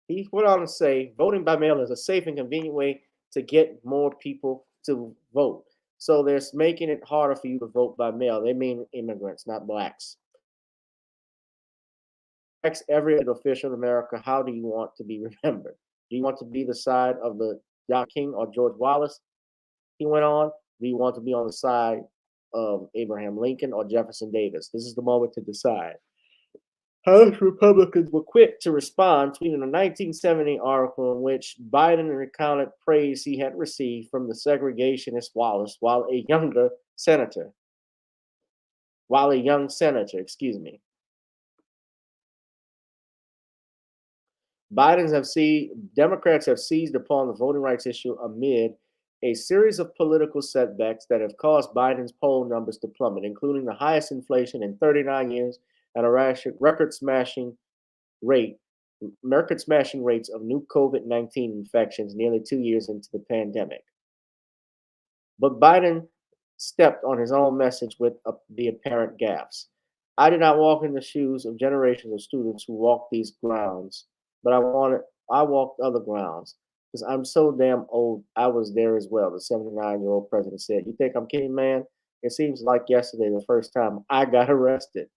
He went on to say, voting by mail is a safe and convenient way to get more people to vote. So they're making it harder for you to vote by mail. They mean immigrants, not blacks. Ask every official in America, how do you want to be remembered? Do you want to be the side of the John King or George Wallace? He went on. Do you want to be on the side of Abraham Lincoln or Jefferson Davis? This is the moment to decide. House Republicans were quick to respond, tweeting a 1970 article in which Biden recounted praise he had received from the segregationist Wallace while a young senator, excuse me. Democrats have seized upon the voting rights issue amid a series of political setbacks that have caused Biden's poll numbers to plummet, including the highest inflation in 39 years and a rate, record smashing rates of new COVID-19 infections nearly 2 years into the pandemic. But Biden stepped on his own message with the apparent gaffes. I did not walk in the shoes of generations of students who walked these grounds, but I walked other grounds because I'm so damn old. I was there as well. The 79-year-old president said, "You think I'm kidding, man? It seems like yesterday, the first time I got arrested."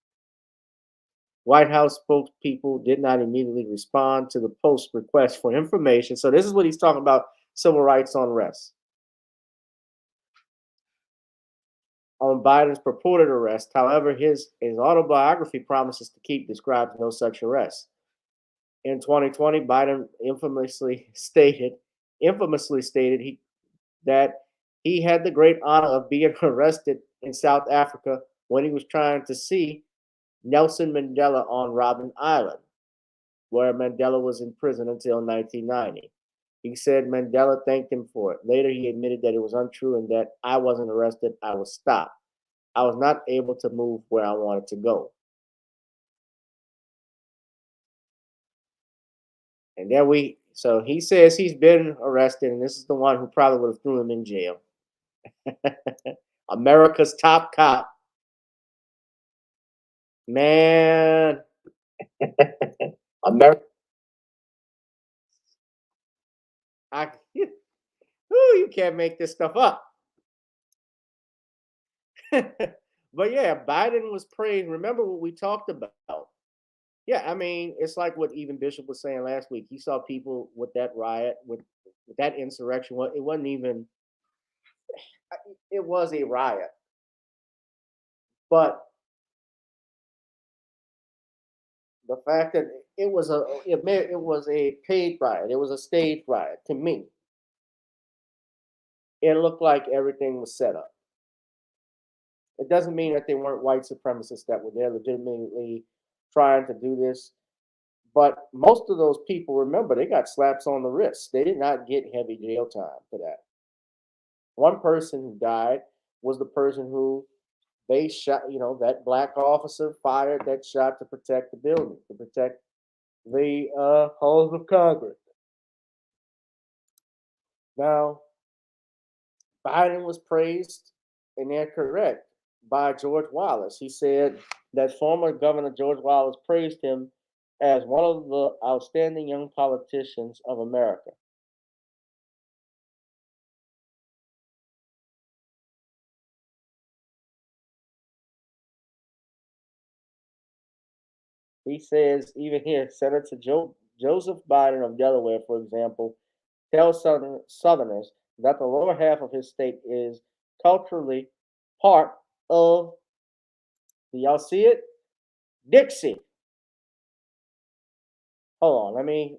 White House spokespeople did not immediately respond to the Post's request for information. So this is what he's talking about: civil rights unrest. On Biden's purported arrest. However, his autobiography promises to describes no such arrest. In 2020, Biden infamously stated that he had the great honor of being arrested in South Africa when he was trying to see Nelson Mandela on Robben Island, where Mandela was in prison until 1990. He said Mandela thanked him for it. Later, he admitted that it was untrue and that I wasn't arrested, I was stopped. I was not able to move where I wanted to go. And then so he says he's been arrested, and this is the one who probably would have threw him in jail. America's top cop. Man. America. You can't make this stuff up. But yeah, Biden was praised. Remember what we talked about. Yeah, I mean, it's like what even Bishop was saying last week. He saw people with that riot, with that insurrection. It wasn't even, it was a riot. But the fact that it was a paid riot, it was a staged riot to me. It looked like everything was set up. It doesn't mean that they weren't white supremacists that were there legitimately trying to do this. But most of those people, remember, they got slaps on the wrist. They did not get heavy jail time for that. One person who died was the person who they shot, that black officer fired that shot to protect the building, to protect the halls of Congress. Now, Biden was praised, and they're correct, by George Wallace. He said that former Governor George Wallace praised him as one of the outstanding young politicians of America. He says, even here, Senator Joseph Biden of Delaware, for example, tells Southerners that the lower half of his state is culturally part of, do y'all see it? Dixie. Hold on,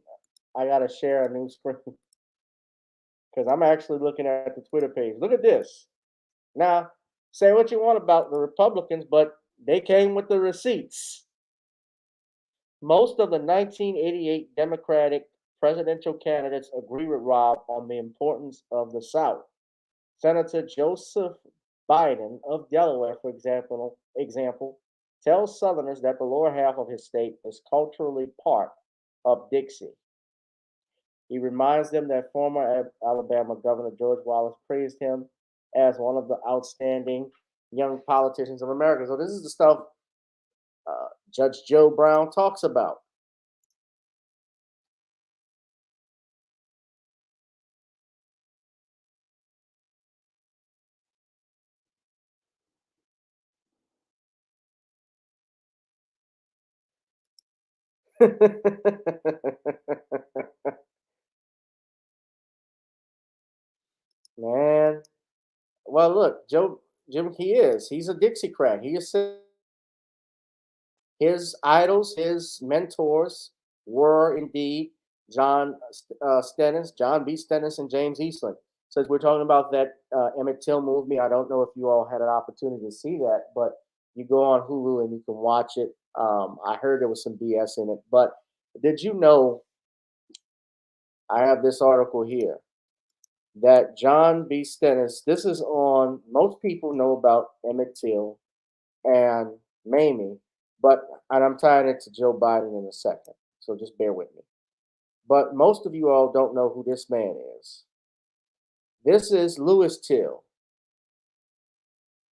I gotta share a new screen because I'm actually looking at the Twitter page. Look at this. Now, say what you want about the Republicans, but they came with the receipts. Most of the 1988 Democratic presidential candidates agree with Rob on the importance of the South. Senator Joseph Biden of Delaware, for example, tells Southerners that the lower half of his state is culturally part of Dixie. He reminds them that former Alabama Governor George Wallace praised him as one of the outstanding young politicians of America. So this is the stuff Judge Joe Brown talks about. Man, well, look, Jim, he's a Dixiecrat. His idols, his mentors were indeed John John B. Stennis, and James Eastland. So we're talking about that Emmett Till movie. I don't know if you all had an opportunity to see that, but you go on Hulu and you can watch it. I heard there was some BS in it, but did you know I have this article here that John B. Stennis, this is on, most people know about Emmett Till and Mamie, and I'm tying it to Joe Biden in a second, so just bear with me. But most of you all don't know who this man is. This is Louis Till.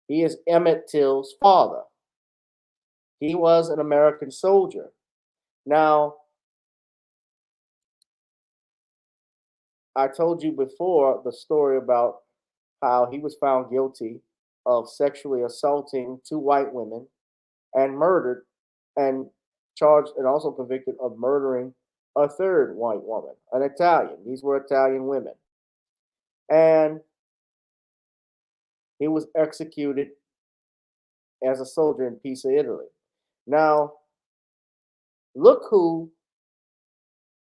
He is Emmett Till's father. He was an American soldier. Now, I told you before the story about how he was found guilty of sexually assaulting 2 white women and murdered and charged and also convicted of murdering a 3rd white woman, an Italian. These were Italian women. And he was executed as a soldier in Pisa, Italy. Now, look who,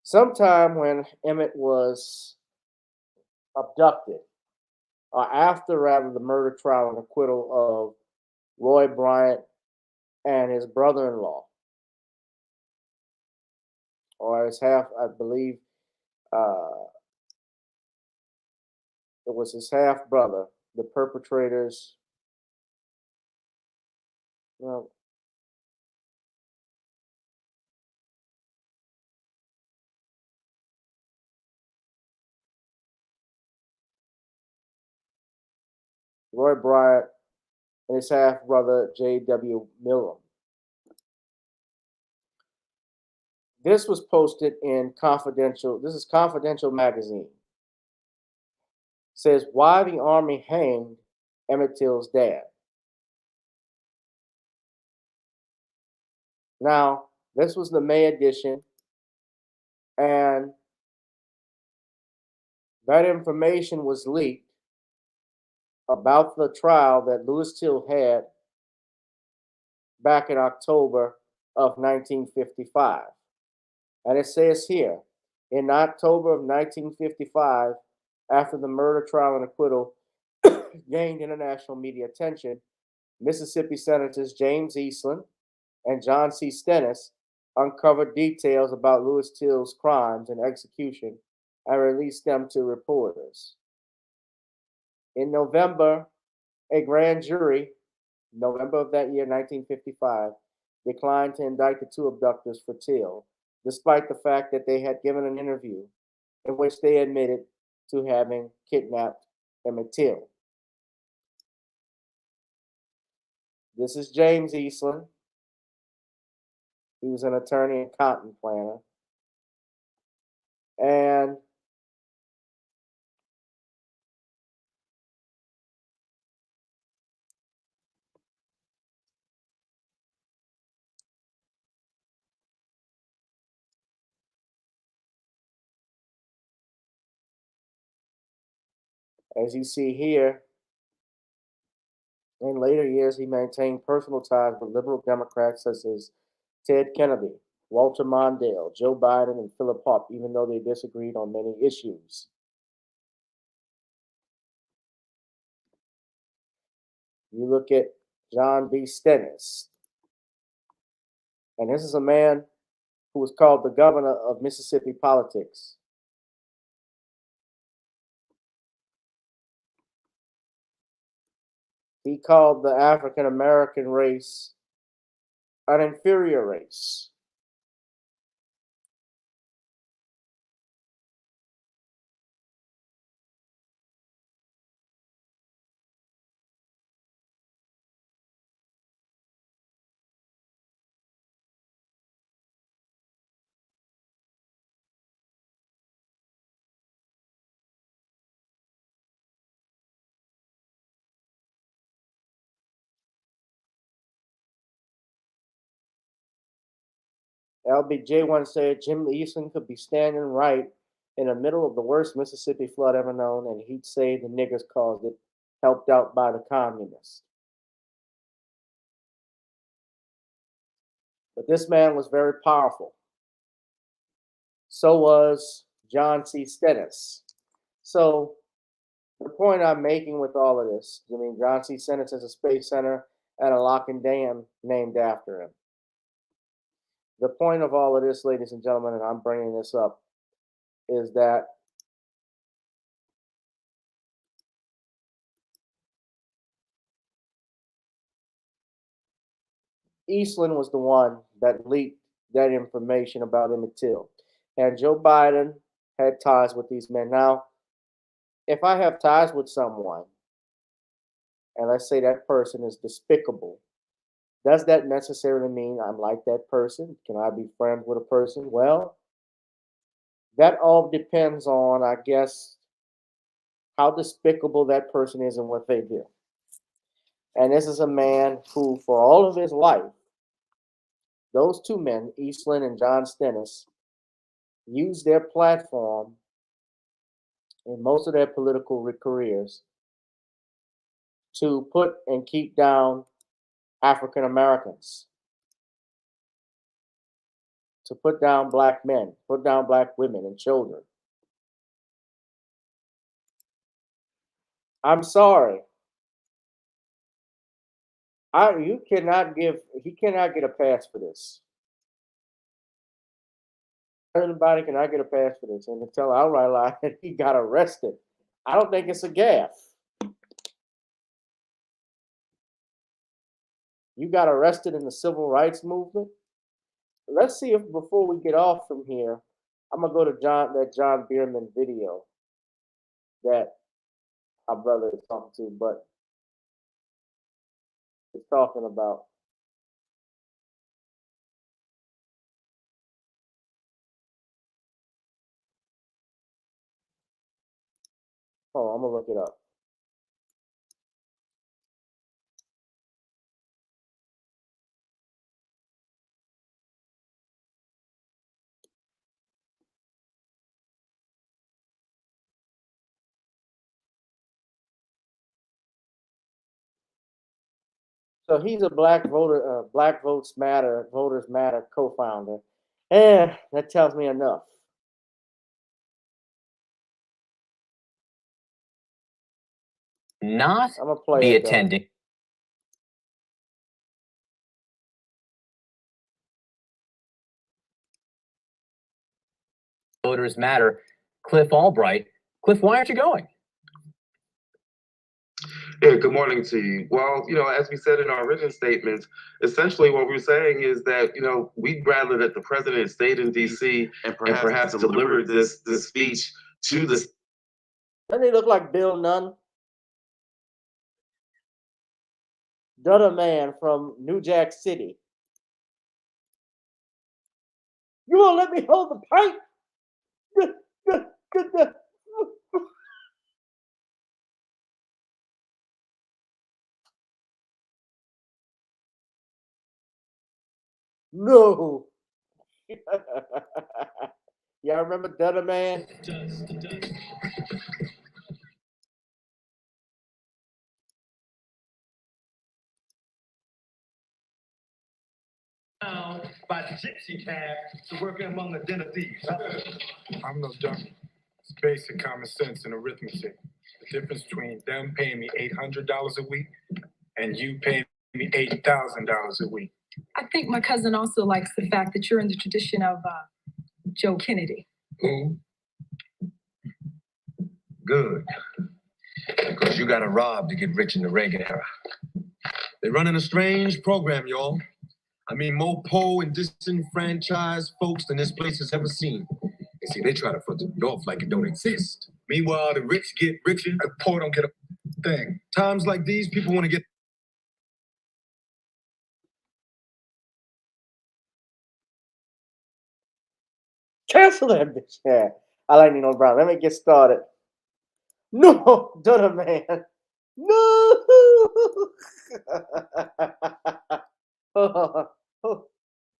sometime when Emmett was abducted, or after rather the murder trial and acquittal of Roy Bryant and his brother-in-law, or his half, I believe, it was his half brother, the perpetrators. Well, Roy Bryant and his half brother, J.W. Millam. This was posted in Confidential. This is Confidential magazine. Says why the Army hanged Emmett Till's dad. Now, this was the May edition, and that information was leaked about the trial that Louis Till had back in October of 1955. And it says here, in October of 1955, after the murder trial and acquittal gained international media attention, Mississippi Senators James Eastland and John C. Stennis uncovered details about Louis Till's crimes and execution and released them to reporters. In November, a grand jury, November of that year, 1955, declined to indict the 2 abductors for Till, despite the fact that they had given an interview in which they admitted to having kidnapped Emmett Till. This is James Eastland. He was an attorney and cotton planner. And as you see here, in later years, he maintained personal ties with liberal Democrats such as Ted Kennedy, Walter Mondale, Joe Biden, and Philip Hoppe, even though they disagreed on many issues. You look at John B. Stennis, and this is a man who was called the governor of Mississippi politics. He called the African American race an inferior race. LBJ once said Jim Eastland could be standing right in the middle of the worst Mississippi flood ever known, and he'd say the niggers caused it, helped out by the communists. But this man was very powerful. So was John C. Stennis. So the point I'm making with all of this, I mean, John C. Stennis has a space center and a lock and dam named after him. The point of all of this, ladies and gentlemen, and I'm bringing this up, is that Eastland was the one that leaked that information about Emmett Till. And Joe Biden had ties with these men. Now, if I have ties with someone, and let's say that person is despicable, does that necessarily mean I'm like that person? Can I be friends with a person? Well, that all depends on, I guess, how despicable that person is and what they do. And this is a man who, for all of his life, those two men, Eastland and John Stennis, used their platform in most of their political careers to put and keep down African Americans, to put down black men, put down black women and children. I'm sorry. He cannot get a pass for this. Anybody cannot get a pass for this. And to tell outright lie that he got arrested, I don't think it's a gaffe. You got arrested in the civil rights movement. Let's see if before we get off from here, I'm gonna go to that John Bierman video that our brother is talking to, but it's talking about. Hold on, I'm gonna look it up. So he's a Black Voters Matter co-founder. That tells me enough. Not I'm gonna play be it, though. attending. Voters Matter, Cliff Albright. Cliff, why aren't you going? Yeah, good morning to you. Well, as we said in our written statements, essentially what we're saying is that, we'd rather that the president stayed in D.C. and perhaps delivered this speech to the. Doesn't he look like Bill Nunn? Dudder man from New Jack City. You won't let me hold the pipe? No. Y'all remember Dudder man? By gypsy cab to working among the den of thieves. I'm no dummy. It's basic common sense and arithmetic. The difference between them paying me $800 a week and you paying me $8,000 a week. I think my cousin also likes the fact that you're in the tradition of Joe Kennedy. Who? Good. Because you gotta rob to get rich in the Reagan era. They're running a strange program, y'all. I mean, more poor and disenfranchised folks than this place has ever seen. And see, they try to put it off like it don't exist. Meanwhile, the rich get richer, the poor don't get a thing. Times like these, people want to get. Cancel that bitch. Yeah. I like Nino Brown. Let me get started. No, Dudder man. No.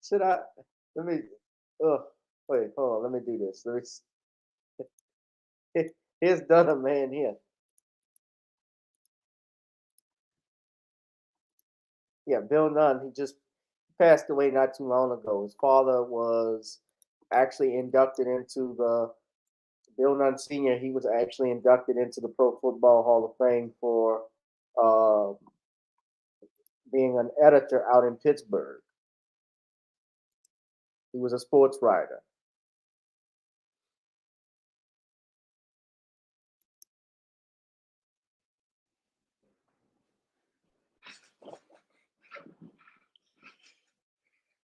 Should I? Let me. Oh, wait. Hold on. Let me do this. Here's Dudder man here. Yeah, Bill Nunn. He just passed away not too long ago. His father was actually inducted into the Bill Nunn Sr. He was actually inducted into the Pro Football Hall of Fame for being an editor out in Pittsburgh. He was a sports writer.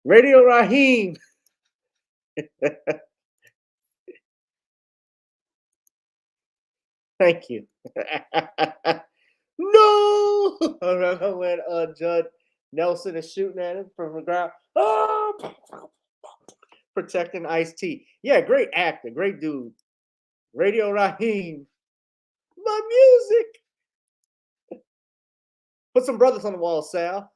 Radio Raheem. Thank you. No! When Judge Nelson is shooting at him from the ground. Oh! Protecting Ice-T. Yeah, great actor, great dude. Radio Raheem. My music. Put some brothers on the wall, Sal.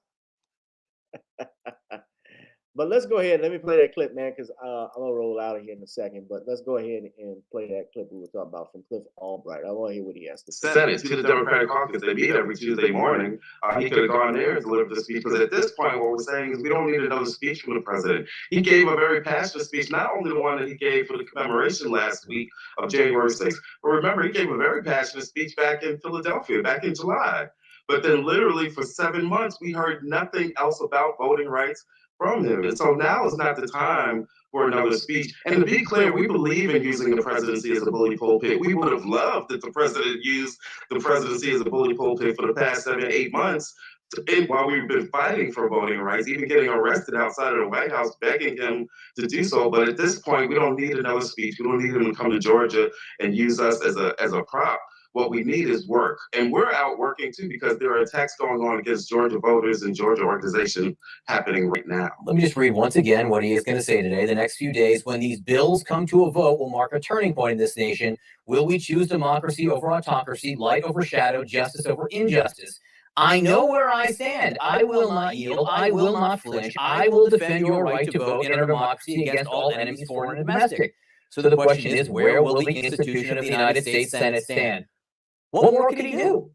But let's go ahead. Let me play that clip, man, because I'm gonna roll out of here in a second. But let's go ahead and play that clip we were talking about from Cliff Albright. I want to hear what he has to say. Senate to the Democratic caucus. They meet every Tuesday morning. He could have gone there and delivered the speech, because at this point, what we're saying is we don't need another speech from the president. He gave a very passionate speech, not only the one that he gave for the commemoration last week of January 6th, but remember, he gave a very passionate speech back in Philadelphia, back in July. But then literally for 7 months, we heard nothing else about voting rights from him. And so now is not the time for another speech. And to be clear, we believe in using the presidency as a bully pulpit. We would have loved if the president used the presidency as a bully pulpit for the past 7, 8 months while we've been fighting for voting rights, even getting arrested outside of the White House, begging him to do so. But at this point, we don't need another speech. We don't need him to come to Georgia and use us as a prop. What we need is work. And we're out working too, because there are attacks going on against Georgia voters and Georgia organization happening right now. Let me just read once again what he is going to say today. The next few days, when these bills come to a vote, will mark a turning point in this nation. Will we choose democracy over autocracy, light over shadow, justice over injustice? I know where I stand. I will not yield. I will not flinch. I will defend your right to vote in our democracy against all enemies, foreign and domestic. So the question is, where will the institution of the United States Senate stand? What more could he do?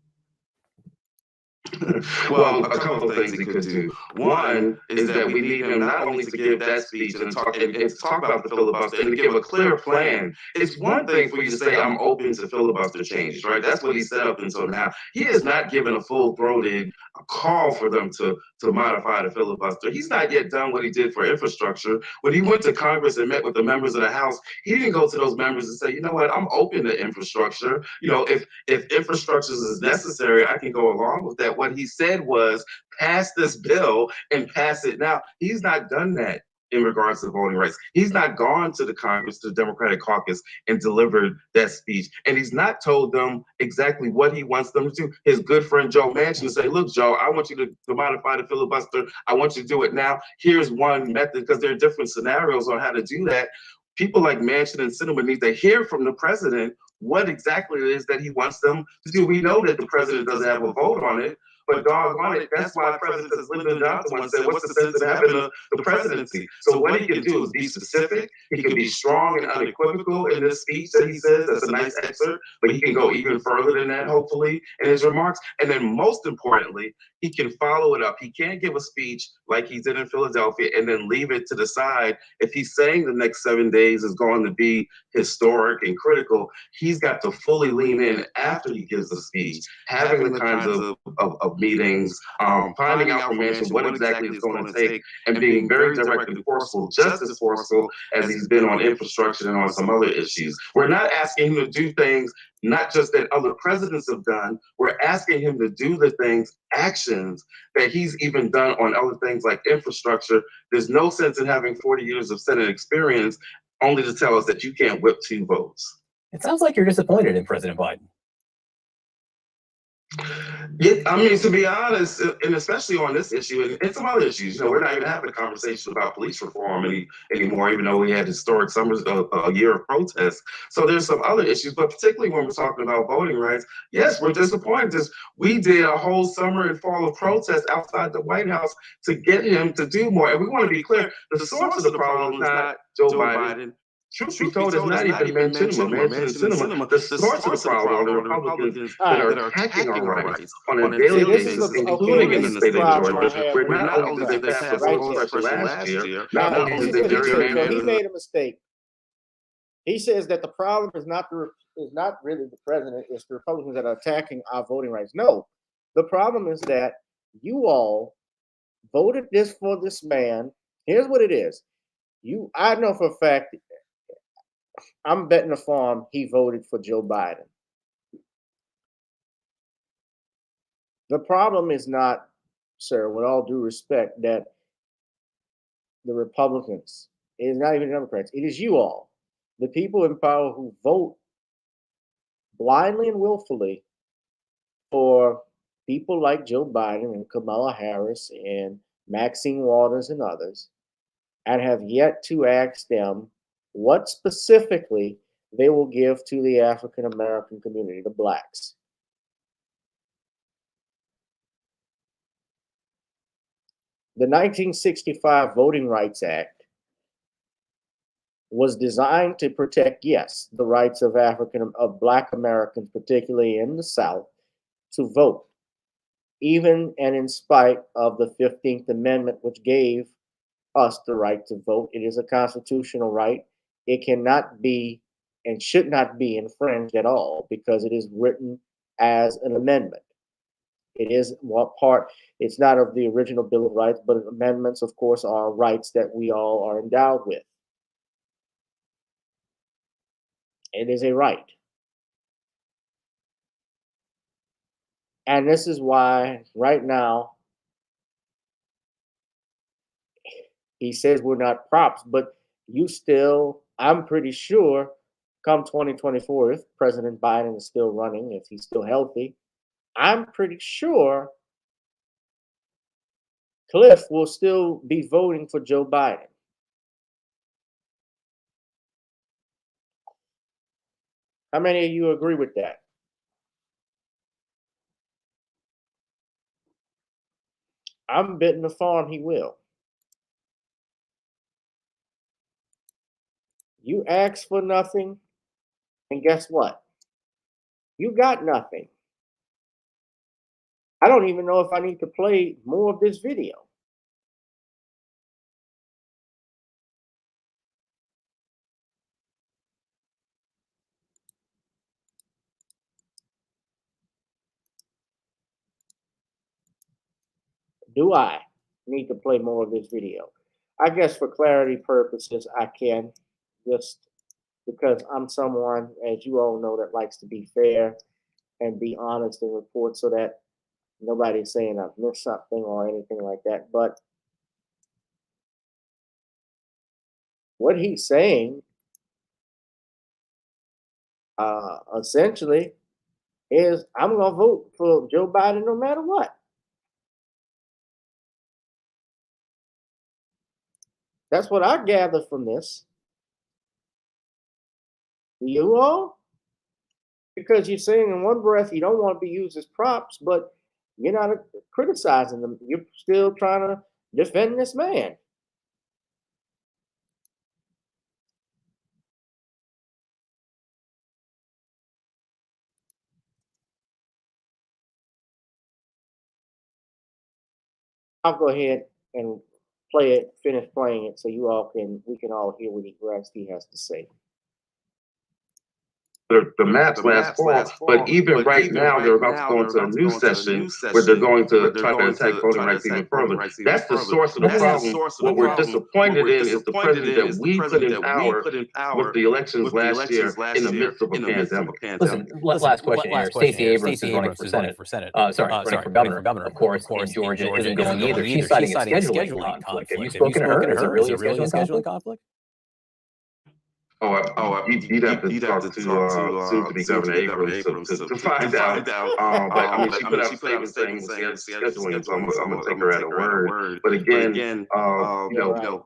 Well, a couple of things he could do. One is that we need him not only to give that speech and talk about the filibuster and to give a clear plan. It's one thing for you to say, I'm open to filibuster changes, right? That's what he said up until now. He has not given a full-throated call for them to modify the filibuster. He's not yet done what he did for infrastructure. When he went to Congress and met with the members of the House, he didn't go to those members and say, you know what, I'm open to infrastructure. You know, if infrastructure is necessary, I can go along with that. What he said was, pass this bill and pass it now. He's not done that in regards to voting rights. He's not gone to the Congress, to the Democratic caucus, and delivered that speech. And he's not told them exactly what he wants them to do. His good friend Joe Manchin say, look, Joe, I want you to modify the filibuster. I want you to do it now. Here's one method, because there are different scenarios on how to do that. People like Manchin and Sinema need to hear from the president what exactly it is that he wants them to do. We know that the president doesn't have a vote on it, but doggone it, that's why President Lyndon Johnson once said, what's the sense of having the presidency? So what he can do is be specific. He can be strong and unequivocal in this speech that he says. That's a nice excerpt, but he can go even further than that, hopefully, in his remarks. And then most importantly, he can follow it up. He can't give a speech like he did in Philadelphia and then leave it to the side. If he's saying the next 7 days is going to be historic and critical, he's got to fully lean in after he gives the speech, having the kinds of meetings, finding out from Manchin what exactly it's going to take, and being very direct and forceful, just as forceful as he's been on infrastructure and on some other issues. We're not asking him to do things not just that other presidents have done, we're asking him to do the things, actions that he's even done on other things like infrastructure. There's no sense in having 40 years of Senate experience only to tell us that you can't whip 2 votes. It sounds like you're disappointed in President Biden. I mean, to be honest, and especially on this issue and some other issues, you know, we're not even having a conversation about police reform anymore, even though we had historic summers, a year of protests. So there's some other issues, but particularly when we're talking about voting rights, yes, we're disappointed. We did a whole summer and fall of protests outside the White House to get him to do more. And we want to be clear, the source of the problem is not Joe Biden. Truth be told, it's not even Manchin and Sinema. The source of the problem are the Republicans that are attacking our rights on a daily basis, including in the state of Georgia, where not only did they pass voter suppression last year, not only did they gerrymander. He made a mistake. He says that the problem is not really the president, it's the Republicans that are attacking our voting rights. No, the problem is that you all voted for this man. Here's what it is. I know for a fact, I'm betting the farm he voted for Joe Biden. The problem is not, sir, with all due respect, that the Republicans. It is not even the Democrats. It is you all, the people in power who vote blindly and willfully for people like Joe Biden and Kamala Harris and Maxine Waters and others, and have yet to ask them what specifically they will give to the African American community, the blacks. The 1965 Voting Rights Act was designed to protect, yes, the rights of black Americans, particularly in the South, to vote, even and in spite of the 15th Amendment, which gave us the right to vote. It is a constitutional right. It cannot be and should not be infringed at all because it is written as an amendment. It is what part, it's not of the original Bill of Rights, but amendments, of course, are rights that we all are endowed with. It is a right. And this is why right now he says we're not props, but you still, I'm pretty sure, come 2024, if President Biden is still running, if he's still healthy, I'm pretty sure Cliff will still be voting for Joe Biden. How many of you agree with that? I'm betting the farm he will. You ask for nothing, and guess what? You got nothing. I don't even know if I need to play more of this video. Do I need to play more of this video? I guess for clarity purposes, I can, just because I'm someone, as you all know, that likes to be fair and be honest and report so that nobody's saying I've missed something or anything like that. But what he's saying essentially is I'm going to vote for Joe Biden no matter what. That's what I gather from this. You all? Because you're saying in one breath you don't want to be used as props, but you're not criticizing them. You're still trying to defend this man. I'll go ahead and play it, finish playing it, so we can all hear what he has to say. The maps last fall, but even right now, they're about to go into a new session where they're going to try to attack voting rights even further. That's the source of the problem. What we're disappointed in is the president that we put in power with the elections last year in the midst of a pandemic. Listen, last question here. Stacey Abrams is running for Senate. Running for governor. Of course, in Georgia isn't going either. She's citing a scheduling conflict. Have you spoken to her? Is it really a scheduling conflict? You'd have to talk to soon-to-be Governor Abrams to find out. But I mean, she put out a statement saying scheduling, so I'm gonna take her at her word. But again,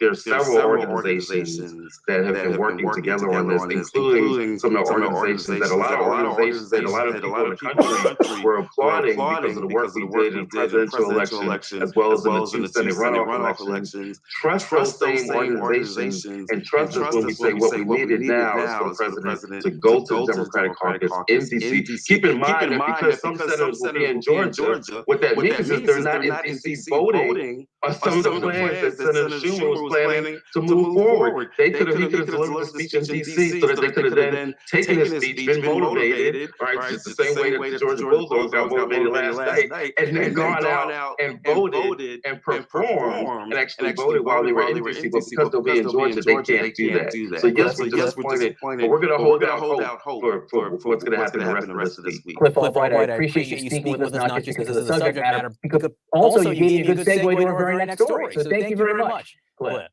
there's several organizations that have been working together on this, including some of the organizations that a lot of people in the country were applauding because of the work we did in the presidential election, as well as in the two Senate runoff elections. Trust those same organizations and trust us when we say what we need now is for the president to go to the Democratic caucus in DC. Keep in mind that because some senators will be in Georgia, what that means is they're not in DC voting on some of the plans that Senator Schumer was planning to move forward. He could have delivered the speech in DC so that they could have then taken his speech, been motivated, right, just the same way that the Georgia Bulldogs got motivated last night, and then gone out and voted and performed and actually voted while they were in DC. But because they'll be in Georgia, they can't do that. So yes, we're disappointed, but we're going to hold out hope for what's going to happen the rest of this week. Cliff Albright, I appreciate you speaking with us, not just because of the subject matter, because also you gave me a good segue to our very next story. So thank you very much, Cliff.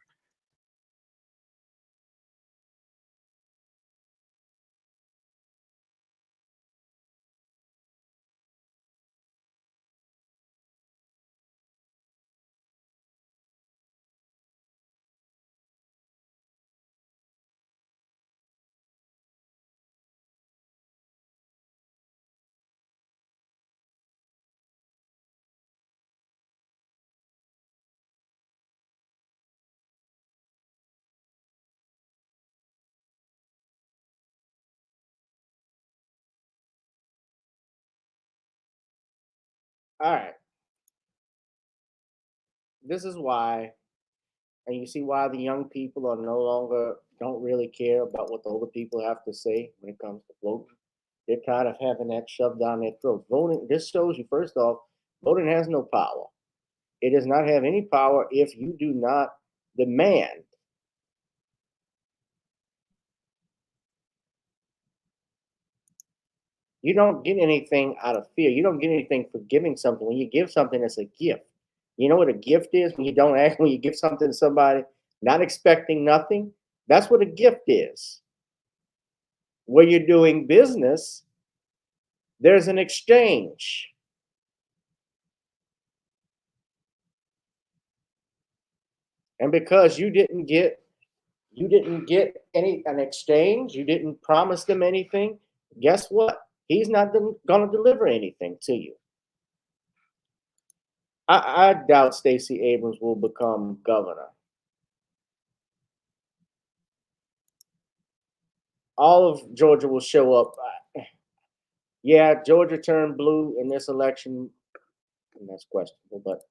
All right. This is why, and you see why the young people are no longer don't really care about what the older people have to say when it comes to voting. They're tired of having that shoved down their throat. Voting, this shows you, first off, voting has no power. It does not have any power if you do not demand. You don't get anything out of fear. You don't get anything for giving something. When you give something, it's a gift. You know what a gift is? When you don't ask, when you give something to somebody, not expecting nothing, that's what a gift is. Where you're doing business, there's an exchange. And because you didn't get an exchange, you didn't promise them anything, guess what? He's not going to deliver anything to you. I doubt Stacey Abrams will become governor. All of Georgia will show up. Yeah, Georgia turned blue in this election, and that's questionable, but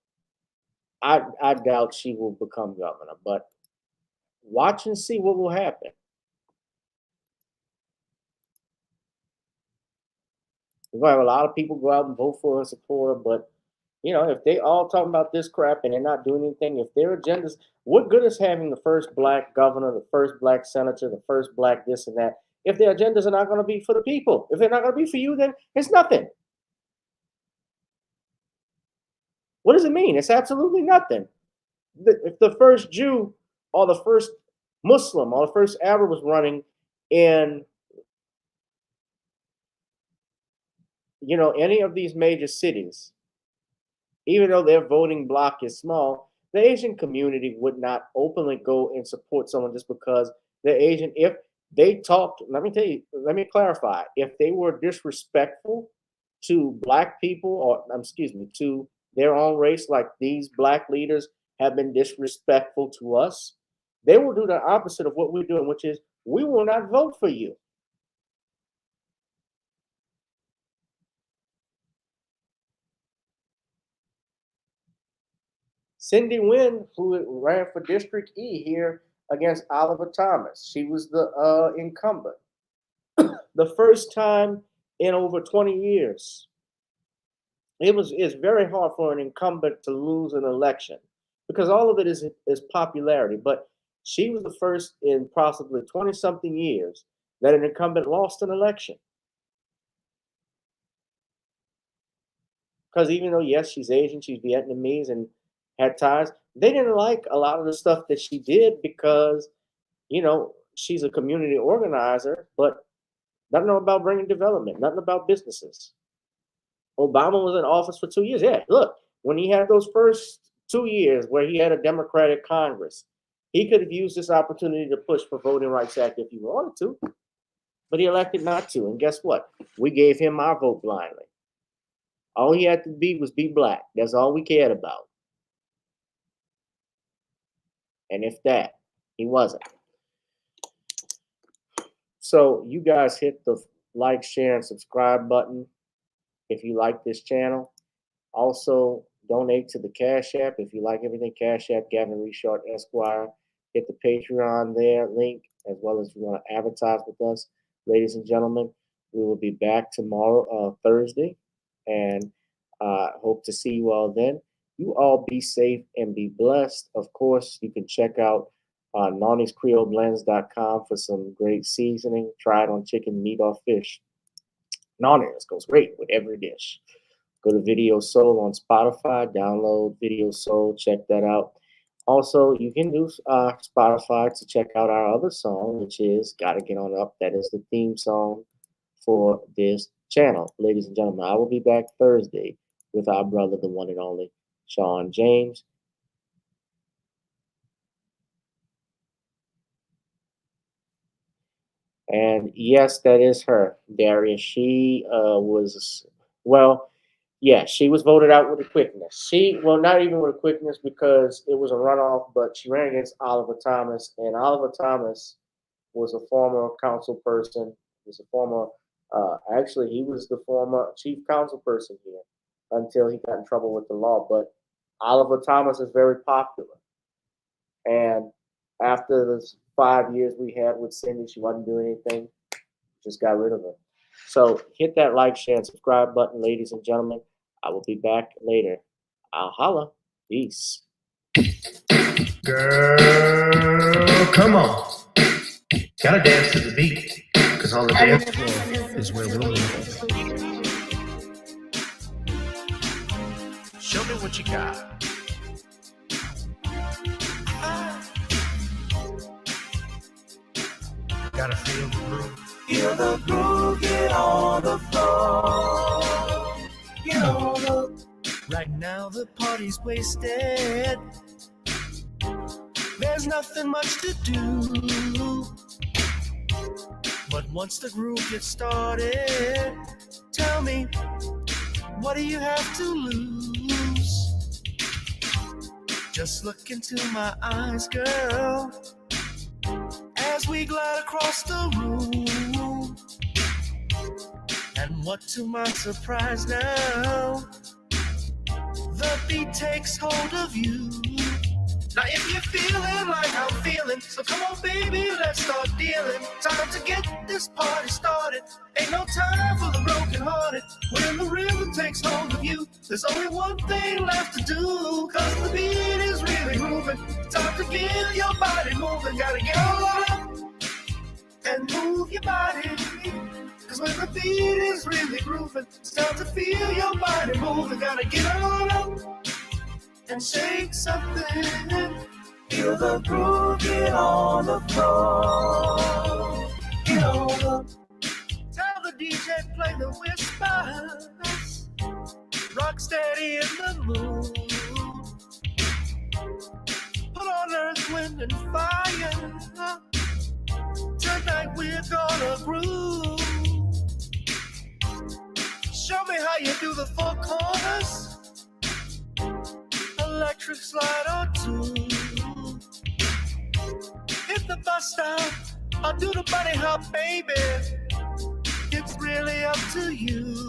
I doubt she will become governor. But watch and see what will happen. We're going to have a lot of people go out and vote for her and support her, but you know, if they all talking about this crap and they're not doing anything, if their agendas, what good is having the first black governor, the first black senator, the first black this and that, if their agendas are not going to be for the people? If they're not going to be for you, then it's nothing. What does it mean? It's absolutely nothing. If the first Jew or the first Muslim or the first Arab was running in, you know, any of these major cities, even though their voting bloc is small, the Asian community would not openly go and support someone just because they're Asian. If they talked, let me tell you, let me clarify, if they were disrespectful to black people, or excuse me, to their own race, like these black leaders have been disrespectful to us, they will do the opposite of what we're doing, which is we will not vote for you. Cindy Wynn, who ran for District E here against Oliver Thomas, she was the incumbent. The first time in over 20 years. It's very hard for an incumbent to lose an election because all of it is popularity. But she was the first in possibly 20 something years that an incumbent lost an election. Because even though, yes, she's Asian, she's Vietnamese and had ties, they didn't like a lot of the stuff that she did because, you know, she's a community organizer, but nothing about bringing development, nothing about businesses. Obama was in office for 2 years. Yeah, look, when he had those first 2 years where he had a Democratic Congress, he could have used this opportunity to push for Voting Rights Act if he wanted to, but he elected not to. And guess what? We gave him our vote blindly. All he had to be was be black. That's all we cared about. And if that, he wasn't. So you guys hit the like, share, and subscribe button if you like this channel. Also, donate to the Cash App if you like everything. Cash App, Gavin Richard Esquire. Hit the Patreon there link, as well as if you want to advertise with us. Ladies and gentlemen, we will be back tomorrow, Thursday, and hope to see you all then. You all be safe and be blessed. Of course, you can check out NawniesCreoleBlends.com for some great seasoning. Try it on chicken, meat, or fish. Nawnies goes great with every dish. Go to Video Soul on Spotify, download Video Soul, check that out. Also, you can use Spotify to check out our other song, which is Gotta Get On Up. That is the theme song for this channel. Ladies and gentlemen, I will be back Thursday with our brother, the one and only Sean James. And yes, that is her, Darius. She was, well, yeah, she was voted out with a quickness. Well, not even with a quickness because it was a runoff, but she ran against Oliver Thomas, and Oliver Thomas was a former council person. He was a former, actually, he was the former chief council person here until he got in trouble with the law. But Oliver Thomas is very popular. And after the 5 years we had with Cindy, she wasn't doing anything, just got rid of her. So hit that like, share, and subscribe button, ladies and gentlemen. I will be back later. I'll holla. Peace. Girl, come on. Gotta dance to the beat, because on the dance floor is where we'll meet. Show me what you got. Gotta feel the groove. Feel the groove, get on the floor. Get on up. Right now the party's wasted. There's nothing much to do. But once the groove gets started, tell me, what do you have to lose? Just look into my eyes, girl, as we glide across the room. And what to my surprise now, the beat takes hold of you. Now if you're feeling like I'm feeling, so come on baby, let's start dealing. Time to get this party started. Ain't no time for the broken hearted. When the rhythm takes hold of you, there's only one thing left to do. Cause the beat is really moving. Time to get your body moving. Gotta get on up and move your body. Cause when the beat is really grooving, it's time to feel your body moving. Gotta get on up and shake something. Feel the groove, get on the floor. Get on up. Tell the DJ play the whispers. Rock steady in the mood. Put on earth, wind, and fire. Tonight we're gonna groove. Show me how you do the four corners. Electric slide or two. Hit the bus stop or do the bunny hop, baby. It's really up to you.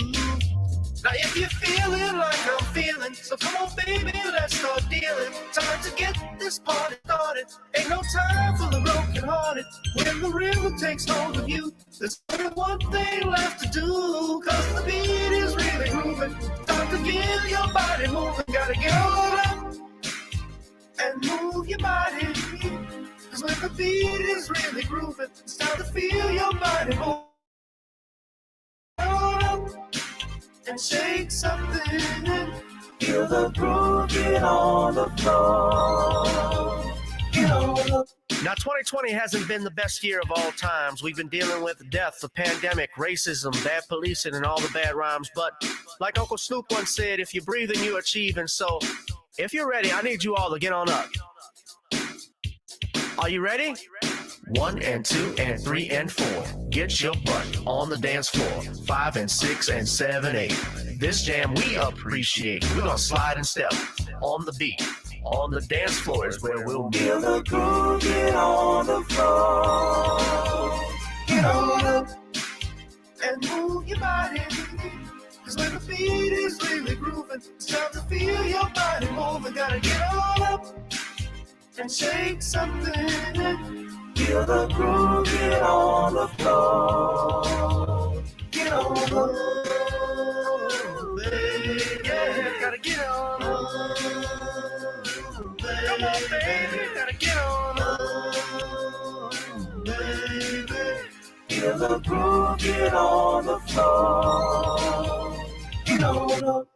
Now if you're feeling like I'm feeling, so come on baby, let's start dealing. Time to get this party started. Ain't no time for the broken hearted. When the rhythm takes hold of you, there's only one thing left to do. Cause the beat is really grooving. Time to get your body moving. Gotta get on up and move your body. Cause when the beat is really grooving, it's time to feel your body move. And shake something. Feel the groove, get on the floor. Get on up. Now 2020 hasn't been the best year of all times. We've been dealing with death, the pandemic, racism, bad policing, and all the bad rhymes. But like Uncle Snoop once said, if you breathe and you achieve. And so if you're ready, I need you all to get on up. Are you ready? 1 and 2 and 3 and 4. Get your butt on the dance floor. 5 and 6 and 7, 8. This jam we appreciate. We're gonna slide and step on the beat. On the dance floor is where we'll be. Feel the groove, get on the floor. Get on up and move your body. Cause when the beat is really grooving, it's time to feel your body moving. Gotta get on up and shake something. Feel the groove, get on the floor. Get on the floor, baby. Yeah, gotta get on. Come on, baby, gotta get on. Baby. Feel the groove, get on the floor. Get on up.